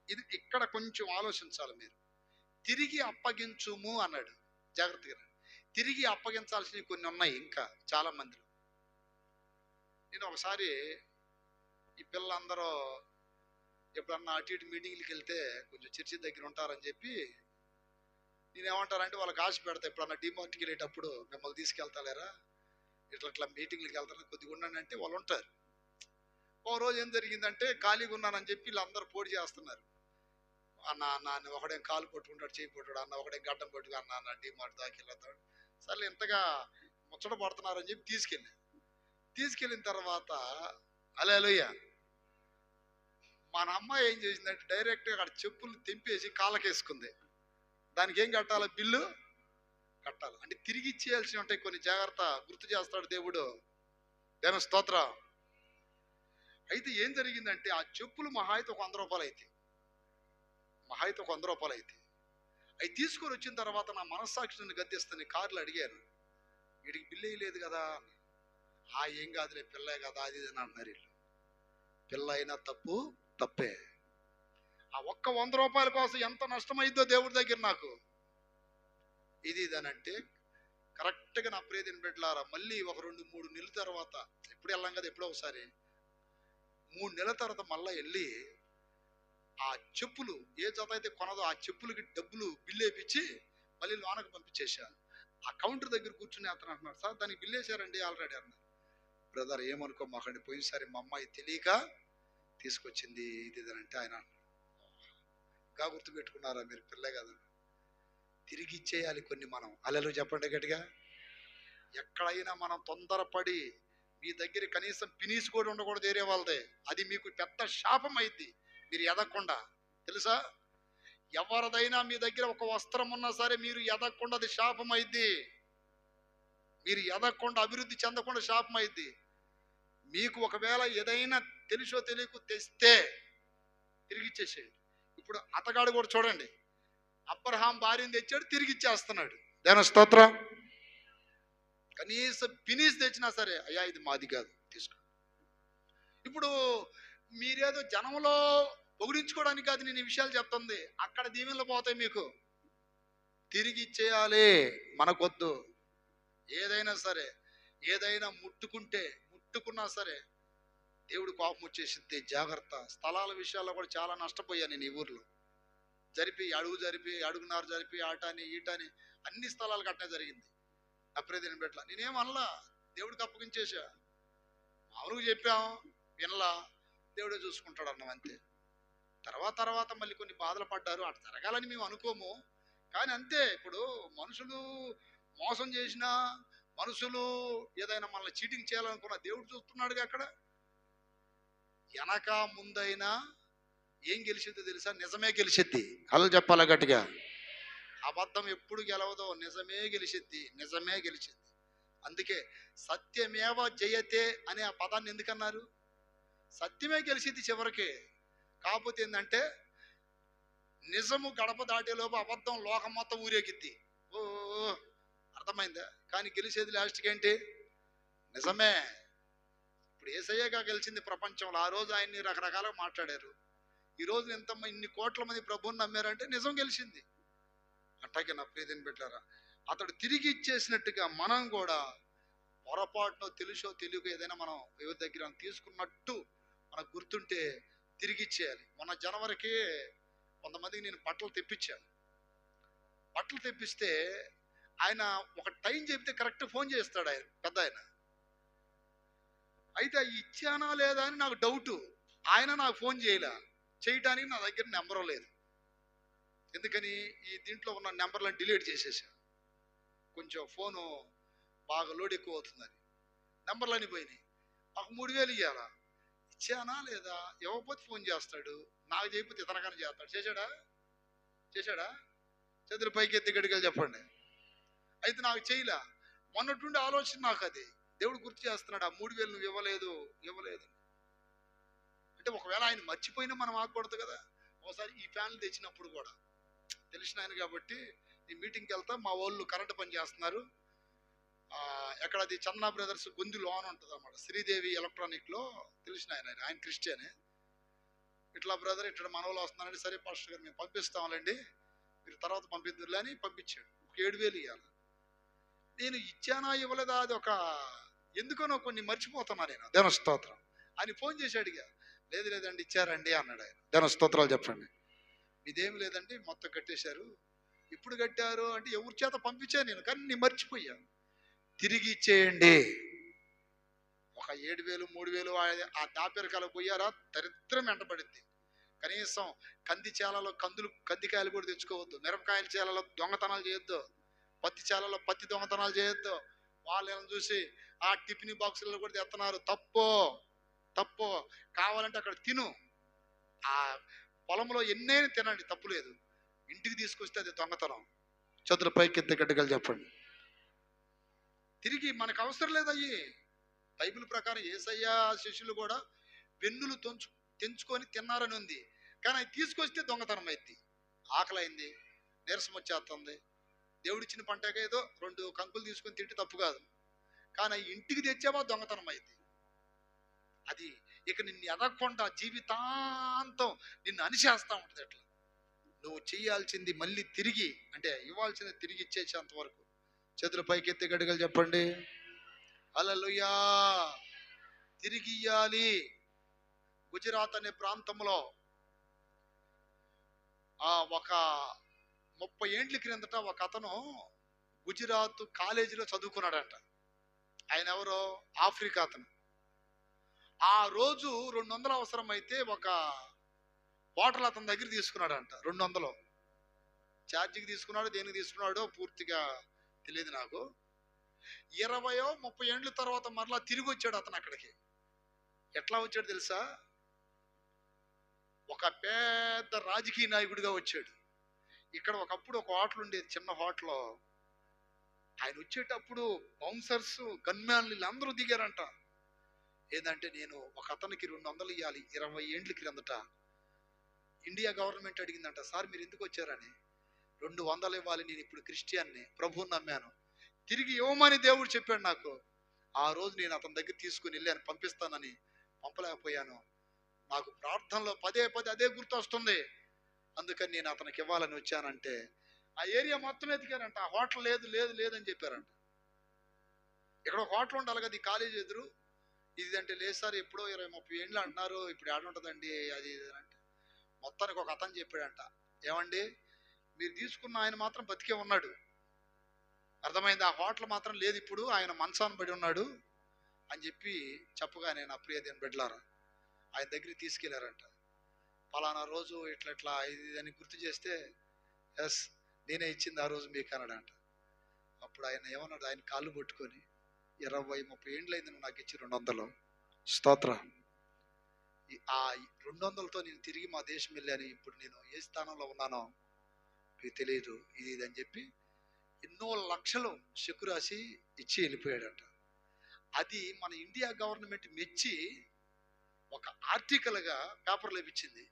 ఇది ఇక్కడ కొంచెం ఆలోచించాలి మీరు. తిరిగి అప్పగించుము అన్నాడు. జాగ్రత్తగా, తిరిగి అప్పగించాల్సినవి కొన్ని ఉన్నాయి ఇంకా చాలా మందిలో. నేను ఒకసారి ఈ పిల్లలందరూ ఎప్పుడన్నా అటు ఇటు మీటింగ్లకి వెళ్తే కొంచెం చర్చి దగ్గర ఉంటారని చెప్పి నేనేమంటారంటే, వాళ్ళకి ఆశ పెడతా, ఎప్పుడన్నా డిమార్ట్కి వెళ్ళేటప్పుడు మిమ్మల్ని తీసుకెళ్తాలేరా, ఇట్లా మీటింగ్లకి వెళ్తారని కొద్దిగా ఉండండి అంటే వాళ్ళు ఉంటారు. ఓ రోజు ఏం జరిగిందంటే, ఖాళీగా ఉన్నానని చెప్పి వీళ్ళందరూ పోటీ చేస్తున్నారు. అన్న ఒకడేం కాలు పట్టుకుంటాడు, చేయి పట్టుడు, అన్న ఒకడేం గడ్డం పట్టుకు, అన్న డిమార్ట్ దాకి వెళ్తాడు. సరే ఇంతగా ముచ్చట పడుతున్నారని చెప్పి తీసుకెళ్ళిన తర్వాత హల్లెలూయా, మన అమ్మాయి ఏం చేసిందంటే డైరెక్ట్గా అక్కడ చెప్పులు తెంపేసి కాళ్ళకేసుకుంది. దానికి ఏం కట్టాలి? బిల్లు కట్టాలి. అంటే తిరిగి ఇచ్చేయాల్సి ఉంటాయి కొన్ని. జాగ్రత్త, గుర్తు చేస్తాడు దేవుడు. దేవుని స్తోత్రం. అయితే ఏం జరిగిందంటే, ఆ చెప్పులు మహా అయితే ఒక 100 రూపాయలు అయితే, అవి తీసుకొని వచ్చిన తర్వాత నా మనస్సాక్షి నన్ను గద్దిస్తాను. కార్లు అడిగాను, వీడికి బిల్లు వేయలేదు కదా. ఏం కాదులే, పిల్లే కదా అది ఇది అని అంటున్నారు వీళ్ళు. పిల్ల అయినా తప్పు తప్పే. ఆ ఒక్క 100 రూపాయల కోసం ఎంత నష్టమైందో దేవుడి దగ్గర నాకు. ఇది ఇదనంటే కరెక్ట్గా నా ప్రియదిన బిడ్డలారా, మళ్ళీ ఒక 2-3 నెలల తర్వాత, ఎప్పుడు వెళ్ళాం కదా, ఎప్పుడో ఒకసారి 3 నెలల తర్వాత మళ్ళీ వెళ్ళి ఆ చెప్పులు ఏ జత అయితే కొనదో ఆ చెప్పులకి డబ్బులు బిల్లు వేయించి మళ్ళీ లోనకు పంపించేసా. ఆ కౌంటర్ దగ్గర కూర్చుని అతను అంటున్నాడు, సార్ దానికి బిల్లు వేసారండి ఆల్రెడీ అన్నారు. బ్రదర్ ఏమనుకో మాకండి, పోయినసారి మా అమ్మాయి తెలియక తీసుకొచ్చింది ఇది ఇదనంటే ఆయన ఇంకా గుర్తుపెట్టుకున్నారా మీరు, పిల్లే కదా, తిరిగి ఇచ్చేయాలి కొన్ని మనం. అల్లెలు చెప్పండి గట్టిగా. ఎక్కడైనా మనం తొందరపడి, మీ దగ్గర కనీసం పినీస్ కూడా ఉండకూడదు వేరే వాళ్ళదే, అది మీకు పెద్ద శాపం అయింది మీరు ఎదగకుండా. తెలుసా, ఎవరిదైనా మీ దగ్గర ఒక వస్త్రం ఉన్నా సరే మీరు ఎదగకుండా అది శాపం అయింది. మీరు ఎదగకుండా అభివృద్ధి చెందకుండా శాపం అయింది. మీకు ఒకవేళ ఏదైనా తెలుసో తెలియకు తెస్తే తిరిగి ఇచ్చేసేయండి. ఇప్పుడు అతగాడు కూడా చూడండి, అబ్రహాం భార్యను తెచ్చాడు, తిరిగి ఇచ్చేస్తున్నాడు. దేని స్తోత్రం. కనీసం పినీస్ తెచ్చినా సరే, అయ్యా ఇది మాది కాదు తీసుకో. ఇప్పుడు మీరేదో జనంలో పొగిడించుకోవడానికి కాదు నేను ఈ విషయాలు చెప్తుంది, అక్కడ దీవెనలు పోతాయి మీకు. తిరిగి ఇచ్చేయాలి మనకొద్దు. ఏదైనా సరే, ఏదైనా ముట్టుకున్నా సరే దేవుడు కోపం వచ్చేసింది. జాగ్రత్త. స్థలాల విషయాల్లో కూడా చాలా నష్టపోయాను నేను ఈ ఊర్లో. అడుగునారు జరిపి ఆటాని ఈటాని అన్ని స్థలాలు కట్టనే జరిగింది. అప్రేదిన పెట్టలా, నేనేమనలా, దేవుడికి అప్పగించేసా. మామూలుగా చెప్పాం, వినలా, దేవుడే చూసుకుంటాడు అన్నాం అంతే. తర్వాత మళ్ళీ కొన్ని బాధలు పడ్డారు. అటు జరగాలని మేము అనుకోము, కానీ అంతే. ఇప్పుడు మనుషులు మోసం చేసినా, మనుషులు ఏదైనా మనల్ని చీటింగ్ చేయాలనుకున్నా దేవుడు చూస్తున్నాడుగా అక్కడ. వెనక ముందైనా ఏం గెలిచిద్దో తెలుసా? నిజమే గెలిచిద్ది. అలా చెప్పాలా గట్టిగా. అబద్ధం ఎప్పుడు గెలవదో, నిజమే గెలిచిద్ది. నిజమే గెలిచింది. అందుకే సత్యమేవ జయతే అనే ఆ పదాన్ని ఎందుకన్నారు? సత్యమే గెలిచిద్ది చివరికి. కాకపోతే ఏంటంటే నిజము గడప దాటేలోపు అబద్ధం లోకం మొత్తం ఊరేగిద్ది. ఓ అర్థమైందా? కానీ గెలిచేది లాస్ట్కి ఏంటి? నిజమే. ఇప్పుడు యేసయ్యగా గెలిచింది ప్రపంచంలో. ఆ రోజు ఆయన్ని రకరకాలుగా మాట్లాడారు. ఈ రోజు ఇన్ని కోట్ల మంది ప్రభువుని నమ్మారంటే నిజం గెలిచింది. అట్టాగే నా ప్రియదిని పెట్టారా, అతడు తిరిగి ఇచ్చేసినట్టుగా మనం కూడా పొరపాటులో తెలుసో తెలియక ఏదైనా మనం ఎవరి దగ్గర తీసుకున్నట్టు మనకు గుర్తుంటే తిరిగి ఇచ్చేయాలి. మొన్న జనవరికి కొంతమందికి నేను బట్టలు తెప్పించాను. బట్టలు తెప్పిస్తే ఆయన ఒక టైం చెప్తే కరెక్ట్ ఫోన్ చేస్తాడు ఆయన, పెద్ద ఆయన. అయితే ఇచ్చానా లేదా అని నాకు డౌటు. ఆయన నాకు ఫోన్ చేయటానికి నా దగ్గర నెంబర్ లేదు. ఎందుకని? ఈ దీంట్లో ఉన్న నెంబర్లను డిలీట్ చేసేసాను. కొంచెం ఫోను బాగా లోడ్ ఎక్కువ అవుతుందని నెంబర్లు అని పోయినాయి. నాకు 3000 ఇవ్వాలా, ఇచ్చానా లేదా? ఇవ్వకపోతే ఫోన్ చేస్తాడు, నాకు చేయకపోతే ఇతరగానే చేస్తాడు. చేశాడా? చేతులు పైకి ఎత్తి గడిగలు చెప్పండి. అయితే నాకు చేయలే. మొన్నటుండి ఆలోచన నాకు అది. దేవుడు గుర్తు చేస్తున్నాడు, ఆ 3000 నువ్వు ఇవ్వలేదు అంటే ఒకవేళ ఆయన మర్చిపోయినా మనం ఆగకూడదు కదా. ఒకసారి ఈ ఫ్యాన్లు తెచ్చినప్పుడు కూడా తెలిసిన ఆయన కాబట్టి ఈ మీటింగ్కి వెళ్తా, మా వాళ్ళు కరెంట్ పని చేస్తున్నారు. ఎక్కడ అది చందనా బ్రదర్స్ గొంతు లోన్ ఉంటుంది అన్నమాట, శ్రీదేవి ఎలక్ట్రానిక్లో తెలిసిన ఆయన క్రిస్టియనే. ఇట్లా బ్రదర్ ఇట్లా మనవలు వస్తున్నారండి. సరే పాస్టర్ గారు మేము పంపిస్తాంలేండి, మీరు తర్వాత పంపిద్దురులే అని పంపించాడు. 7000 ఇవ్వాలి. నేను ఇచ్చానా ఇవ్వలేదా అది ఒక ఎందుకనో కొన్ని మర్చిపోతున్నా నేను. దేవ స్తోత్రం. ఆయన ఫోన్ చేసి అడిగా, లేదండి ఇచ్చారండి అన్నాడు ఆయన. దేవ స్తోత్రాలు చెప్పండి. ఇదేం లేదండి మొత్తం కట్టేశారు. ఇప్పుడు కట్టారు అంటే ఎవరి చేత పంపించాను నేను, కానీ నేను మర్చిపోయాను. తిరిగి ఇచ్చేయండి. ఒక 7000 3000 ఆ దాపెరకాలకు పోయారా దరిద్రం వెంటబడింది. కనీసం కంది చేలలో కందికాయలు కూడా తెచ్చుకోవద్దు, మిరపకాయల చేలలో దొంగతనాలు చేయొద్దు, పత్తి చేలలో పత్తి దొంగతనాలు చేయొద్దు. వాళ్ళని చూసి ఆ టిఫిన్ బాక్సులలో కూడా తెస్తున్నారు. తప్పు. కావాలంటే అక్కడ తిను, ఆ పొలంలో ఎన్నైనా తినండి, తప్పులేదు. ఇంటికి తీసుకొస్తే అది దొంగతనం. చదురు పైకి ఎత్తి గడ్డగలు చెప్పండి. తిరిగి మనకు అవసరం లేదు అయ్యి. బైబిల్ ప్రకారం యేసయ్య శిష్యులు కూడా వెన్నులు తెంచుకొని తిన్నారని ఉంది, కానీ అవి తీసుకొస్తే దొంగతనం అయింది. ఆకలి అయింది, నీరసం వచ్చేస్తుంది. దేవుడిచ్చిన పంటక ఏదో 2 కంకులు తీసుకొని తింటే తప్పు కాదు, కానీ ఇంటికి తెచ్చావా దొంగతనం అయింది. అది ఇక నిన్ను ఎదగకుండా జీవితాంతం నిన్ను అనిచేస్తా ఉంటుంది. అట్లా నువ్వు చేయాల్సింది మళ్ళీ తిరిగి, అంటే ఇవ్వాల్సింది తిరిగి ఇచ్చేసేంత వరకు చేతులు పైకెత్తి గడిగలు చెప్పండి హల్లెలూయా. తిరిగి ఇయ్యాలి. గుజరాత్ అనే ప్రాంతంలో ఒక 30 ఏండ్ల క్రిందట ఒక అతను గుజరాత్ కాలేజీలో చదువుకున్నాడంట. ఆయన ఎవరో ఆఫ్రికా అతను. ఆ రోజు 200 అవసరమైతే ఒక బాటిల్ అతని దగ్గర తీసుకున్నాడంట. 200 ఛార్జీకి తీసుకున్నాడు, దేనికి తీసుకున్నాడో పూర్తిగా తెలియదు నాకు. 20-30 ఏండ్ల తర్వాత మరలా తిరిగి వచ్చాడు అతను అక్కడికి. ఎట్లా వచ్చాడు తెలుసా? ఒక పెద్ద రాజకీయ నాయకుడిగా వచ్చాడు. ఇక్కడ ఒకప్పుడు ఒక హోటల్ ఉండేది, చిన్న హోటల్. ఆయన వచ్చేటప్పుడు బౌన్సర్స్, గన్మ్యాన్లు వీళ్ళందరూ దిగారంట. ఏంటంటే నేను ఒక అతనికి 200 ఇవ్వాలి. 20 ఏండ్ల క్రిందట ఇండియా గవర్నమెంట్ అడిగిందంట, సార్ మీరు ఎందుకు వచ్చారని. 200 ఇవ్వాలి, నేను ఇప్పుడు క్రిస్టియన్ని, ప్రభువుని నమ్మాను, తిరిగి ఇవ్వమని దేవుడు చెప్పాడు నాకు. ఆ రోజు నేను అతని దగ్గర తీసుకుని వెళ్ళాను, పంపిస్తానని పంపలేకపోయాను. నాకు ప్రార్థనలో పదే అదే గుర్తు వస్తుంది, అందుకని నేను అతనికి ఇవ్వాలని వచ్చానంటే ఆ ఏరియా మొత్తం ఎతికారంట. ఆ హోటల్ లేదని చెప్పారంట. ఇక్కడ ఒక హోటల్ ఉండాలి కదా ఈ కాలేజీ ఎదురు, ఇది అంటే లేదు సార్ ఎప్పుడో 20-30 ఏండ్లు అంటున్నారు, ఇప్పుడు ఏడుంటుందండి అది అంటే మొత్తానికి ఒక అతను చెప్పాడంట, ఏమండి మీరు తీసుకున్న ఆయన మాత్రం బతికే ఉన్నాడు, అర్థమైంది, ఆ హోటల్ మాత్రం లేదు ఇప్పుడు, ఆయన మంచాన్ని పడి ఉన్నాడు అని చెప్పి చెప్పగానే నా ప్రియ దేవుని బిడ్డలారా ఆయన దగ్గరికి తీసుకెళ్లారంట. పలానా రోజు ఇట్లా ఇది అని గుర్తు చేస్తే, ఎస్ నేనే ఇచ్చింది ఆ రోజు మీకు అన్నాడంట. అప్పుడు ఆయన ఏమన్నాడు, ఆయన కాళ్ళు పట్టుకొని 20-30 ఏండ్లు అయింది నువ్వు నాకు ఇచ్చి 200. స్తోత్ర. ఆ 200తో నేను తిరిగి మా దేశం వెళ్ళాను, ఇప్పుడు నేను ఏ స్థానంలో ఉన్నానో మీకు తెలియదు ఇది అని చెప్పి ఎన్నో లక్షలు చెక్కు రాసి ఇచ్చి వెళ్ళిపోయాడట. అది మన ఇండియా గవర్నమెంట్ మెచ్చి ఒక ఆర్టికల్గా పేపర్లో ఇచ్చింది.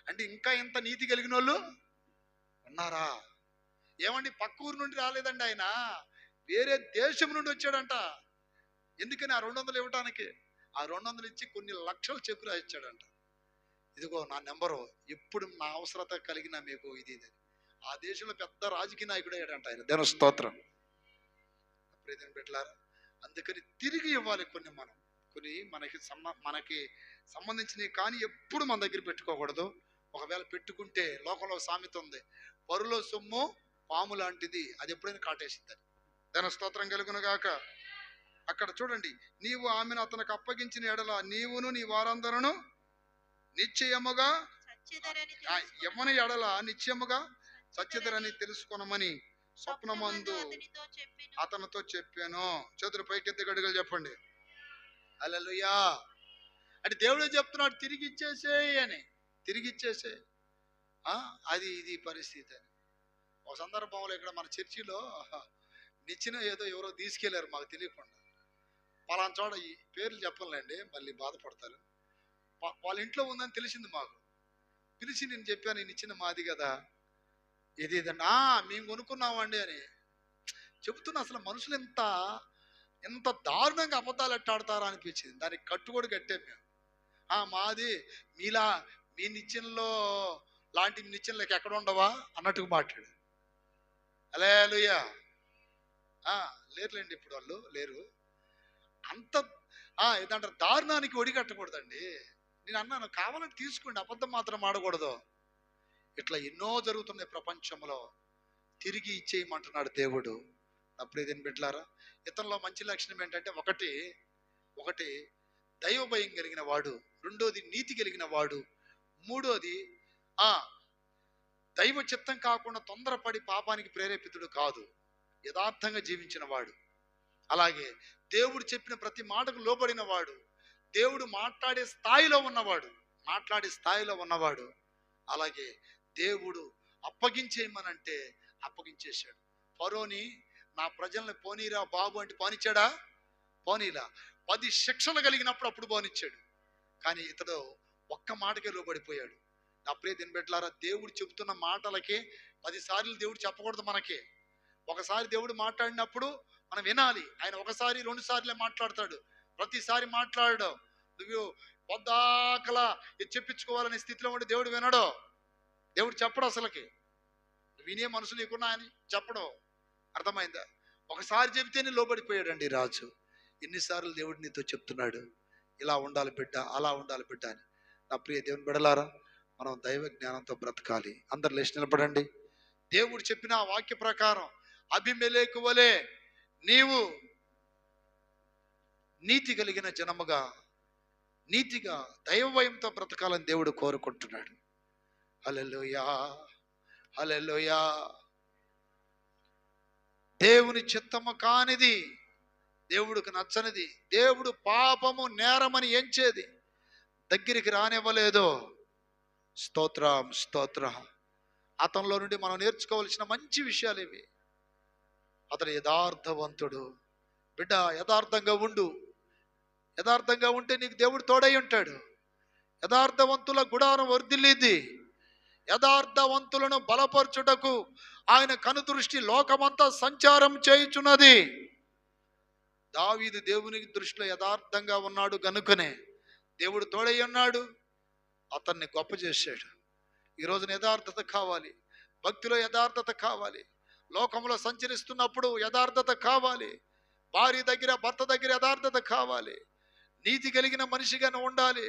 అంటే ఇంకా ఎంత నీతి కలిగిన వాళ్ళు ఉన్నారా? ఏమండి పక్క ఊరు నుండి రాలేదండి ఆయన, వేరే దేశం నుండి వచ్చాడంట. ఎందుకని ఆ 200 ఇవ్వడానికి? ఆ 200 ఇచ్చి కొన్ని లక్షలు చెక్కు రాసిచ్చాడంట. ఇదిగో నా నెంబరు, ఎప్పుడు నా అవసరత కలిగిన మీకు ఇది. ఆ దేశంలో పెద్ద రాజకీయ నాయకుడు అయ్యాడంట ఆయన. దేవుని స్తోత్రం. ప్రియమైన బిడ్డలారా, అందుకని తిరిగి ఇవ్వాలి కొన్ని మనకి సంబంధించినవి కానీ ఎప్పుడు మన దగ్గర పెట్టుకోకూడదు. ఒకవేళ పెట్టుకుంటే లోకంలో సామెత ఉంది, పరులో సొమ్ము పాము లాంటిది, అది ఎప్పుడైనా కాటేసిందని. దాని స్తోత్రం కలుగును గాక. అక్కడ చూడండి, నీవు ఆమెను అతనికి అప్పగించిన ఎడల నీవును నీ వారందరూ నిశ్చయముగా యవ్వని ఎడల నిశ్చయముగా సత్యధరని తెలుసుకొనమని స్వప్నమందు అతనితో చెప్పాను. చేతులు పైకెత్తి గడుగులు చెప్పండి హల్లెలూయా. అంటే దేవుడే చెప్తున్నాడు తిరిగి ఇచ్చేసేయి అని, తిరిగి ఇచ్చేసే. అది ఇది పరిస్థితి అని. ఒక సందర్భంలో ఇక్కడ మన చర్చిలో నిచ్చిన ఏదో ఎవరో తీసుకెళ్లారు మాకు తెలియకుండా. పలానా చోట ఈ పేర్లు చెప్పలేండి మళ్ళీ బాధపడతారు. వాళ్ళ ఇంట్లో ఉందని తెలిసింది మాకు. పిలిచి నేను చెప్పాను, నేను ఇచ్చిన మాది కదా ఇది ఇదండి. మేము కొనుక్కున్నామండి అని చెబుతున్నా. అసలు మనుషులు ఎంత దారుణంగా అబద్ధాలు ఎట్టాడతారా అనిపించింది. దానికి కట్టుబడి కట్టాం మేము. మాది మీలా మీ నిచ్చెనలో లాంటి నిచ్చెనలకు ఎక్కడ ఉండవా అన్నట్టుగా మాట్లాడు. హల్లెలూయా. లేరులేండి, ఇప్పుడు వాళ్ళు లేరు. అంత ఏదంటారు దారుణానికి ఒడిగట్టకూడదండి. నేను అన్నాను కావాలని తీసుకోండి, అబద్ధం మాత్రం ఆడకూడదు. ఇట్లా ఎన్నో జరుగుతున్నాయి ప్రపంచంలో. తిరిగి ఇచ్చేయమంటున్నాడు దేవుడు. అప్పుడు ఏదైనా బిడ్డలారా, ఇతనిలో మంచి లక్షణం ఏంటంటే ఒకటి దైవ భయం కలిగిన వాడు, రెండోది నీతి కలిగిన వాడు, మూడోది దైవ చిత్తం కాకుండా తొందరపడి పాపానికి ప్రేరేపితుడు కాదు, యథార్థంగా జీవించిన వాడు. అలాగే దేవుడు చెప్పిన ప్రతి మాటకు లోబడిన వాడు, దేవుడు మాట్లాడే స్థాయిలో ఉన్నవాడు. అలాగే దేవుడు అప్పగించేయమనంటే అప్పగించేశాడు. ఫరోని నా ప్రజల్ని పోనీరా బాబు అంటే పోనిచ్చాడా? పోనీలా. 10 శిక్షలు కలిగినప్పుడు అప్పుడు పోనిచ్చాడు. కానీ ఇతడు ఒక్క మాటకే లోబడిపోయాడు. నా ప్రియ దీని పెట్టారా, దేవుడు చెబుతున్న మాటలకి 10 సార్లు దేవుడు చెప్పకూడదు మనకి. ఒకసారి దేవుడు మాట్లాడినప్పుడు మనం వినాలి. ఆయన ఒకసారి 2 సార్లే మాట్లాడతాడు, ప్రతిసారి మాట్లాడడు. నువ్వు పొద్దాకలా ఇది చెప్పించుకోవాలనే స్థితిలో ఉండి దేవుడు వినడు. దేవుడు చెప్పడు అసలుకి. వినే మనసు నీకున్నా అని చెప్పడం. అర్థమైందా? ఒకసారి చెబితేనే లోబడిపోయాడండి రాజు. ఎన్నిసార్లు దేవుడు నీతో చెప్తున్నాడు, ఇలా ఉండాలి బిడ్డ, అలా ఉండాలి బిడ్డ అని. నా ప్రియ దేవుని బిడ్డలారా, మనం దైవ జ్ఞానంతో బ్రతకాలి. అందరు లేచి నిలబడండి. దేవుడు చెప్పిన ఆ వాక్య ప్రకారం అబీమెలెకు వలె నీవు నీతి కలిగిన జనముగా, నీతిగా, దైవభయంతో బ్రతకాలని దేవుడు కోరుకుంటున్నాడు. హల్లెలూయా, హల్లెలూయా. దేవుని చిత్తము కానిది, దేవుడికి నచ్చనిది, దేవుడు పాపము నేరమని ఎంచేది దగ్గరికి రానివ్వలేదు. స్తోత్రం, స్తోత్రం. అతనిలో నుండి మనం నేర్చుకోవాల్సిన మంచి విషయాలు ఇవి. అతడు యథార్థవంతుడు. బిడ్డ, యథార్థంగా ఉండు. యథార్థంగా ఉంటే నీకు దేవుడు తోడై ఉంటాడు. యథార్థవంతుల గుడారం వర్ధిల్లింది. యథార్థవంతులను బలపరచుటకు ఆయన కనుదృష్టి లోకమంతా సంచారం చేయుచున్నది. దావీదు దేవుని దృష్టిలో యథార్థంగా ఉన్నాడు గనుకనే దేవుడు తోడై ఉన్నాడు, అతన్ని గొప్ప చేశాడు. ఈరోజు యథార్థత కావాలి, భక్తిలో యథార్థత కావాలి, లోకంలో సంచరిస్తున్నప్పుడు యథార్థత కావాలి, భార్య దగ్గర భర్త దగ్గర యథార్థత కావాలి, నీతి కలిగిన మనిషిగా ఉండాలి.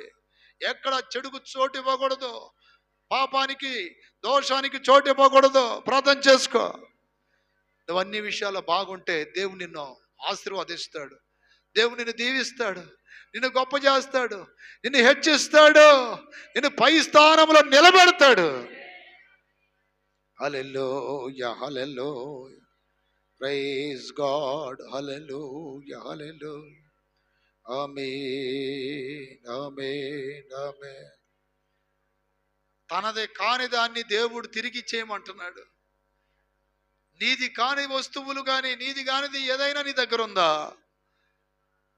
ఎక్కడ చెడుకు చోటు ఇవ్వకూడదు, పాపానికి దోషానికి చోటు ఇవ్వకూడదు. ప్రార్థన చేసుకో. నువ్వు అన్ని విషయాల్లో బాగుంటే దేవుడు నిన్ను ఆశీర్వదిస్తాడు, దేవుడు నిన్ను దీవిస్తాడు, నిన్ను గొప్ప చేస్తాడు, నిన్ను హెచ్చిస్తాడు, నిన్ను పై స్థానంలో నిలబెడతాడు. హల్లెలూయా, హల్లెలూయా, ప్రైజ్ గాడ్, హల్లెలూయా, హల్లెలూయా, ఆమేన్, ఆమేన్, ఆమేన్. తనదే కాని దాన్ని దేవుడు తిరిగి చేయమంటున్నాడు. నీది కాని వస్తువులు కానీ, నీది కానిది ఏదైనా నీ దగ్గర ఉందా,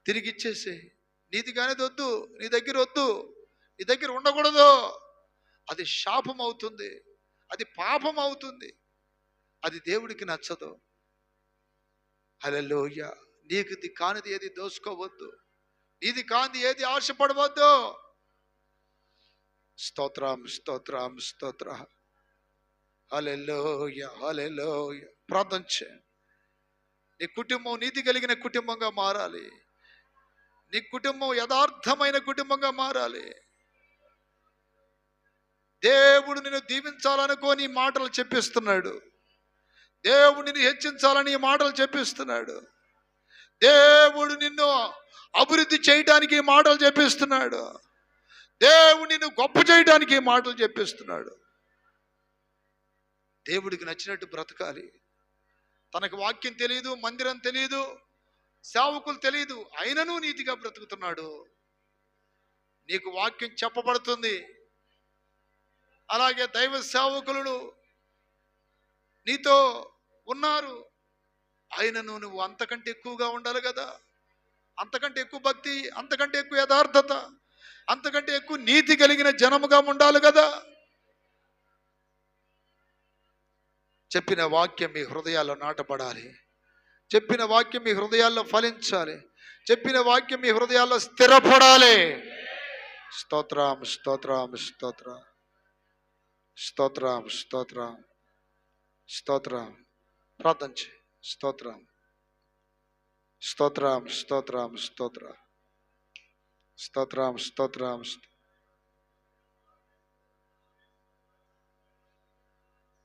తిరిగి ఇచ్చేసే. నీది కానిది వద్దు, నీ దగ్గర వద్దు, నీ దగ్గర ఉండకూడదు. అది శాపం అవుతుంది, అది పాపం అవుతుంది, అది దేవుడికి నచ్చదు. హల్లెలూయా. నీకుది కానిది ఏది దోసుకోవద్దు, నీది కానిది ఏది ఆశపడవద్దు. స్తోత్రం, స్తోత్రం, స్తోత్ర. హల్లెలూయా, హల్లెలూయా. ప్రార్థన చేయండి. నీ కుటుంబం నీతి కలిగిన కుటుంబంగా మారాలి. నీ కుటుంబం యథార్థమైన కుటుంబంగా మారాలి. దేవుడు నిన్ను దీవించాలనుకోని మాటలు చెప్పిస్తున్నాడు. దేవుడు నిన్ను హెచ్చించాలని మాటలు చెప్పిస్తున్నాడు. దేవుడు నిన్ను అభివృద్ధి చేయడానికి మాటలు చెప్పిస్తున్నాడు. దేవుడు నిన్ను గొప్ప చేయడానికి మాటలు చెప్పిస్తున్నాడు. దేవుడికి నచ్చినట్టు బ్రతకాలి. తనకు వాక్యం తెలియదు, మందిరం తెలియదు, సేవకులు తెలియదు, అయినను నీతిగా బ్రతుకుతున్నాడు. నీకు వాక్యం చెప్పబడుతుంది, అలాగే దైవ సేవకులు నీతో ఉన్నారు, అయినను నువ్వు అంతకంటే ఎక్కువగా ఉండాలి కదా. అంతకంటే ఎక్కువ భక్తి, అంతకంటే ఎక్కువ యథార్థత, అంతకంటే ఎక్కువ నీతి కలిగిన జనముగా ఉండాలి కదా. చెప్పిన వాక్యం మీ హృదయాల్లో నాటపడాలి. చెప్పిన వాక్యం మీ హృదయాల్లో ఫలించాలి. చెప్పిన వాక్యం మీ హృదయాల్లో స్థిరపడాలి. స్తోత్రం, స్తోత్రం, స్తోత్రం, స్తోత్రం, స్తోత్రం, స్తోత్రం. ప్రార్థన చేయి. స్తోత్రం, స్తోత్రం, స్తోత్రం, స్తోత్రం, స్తోత్రం, స్తోత్రం.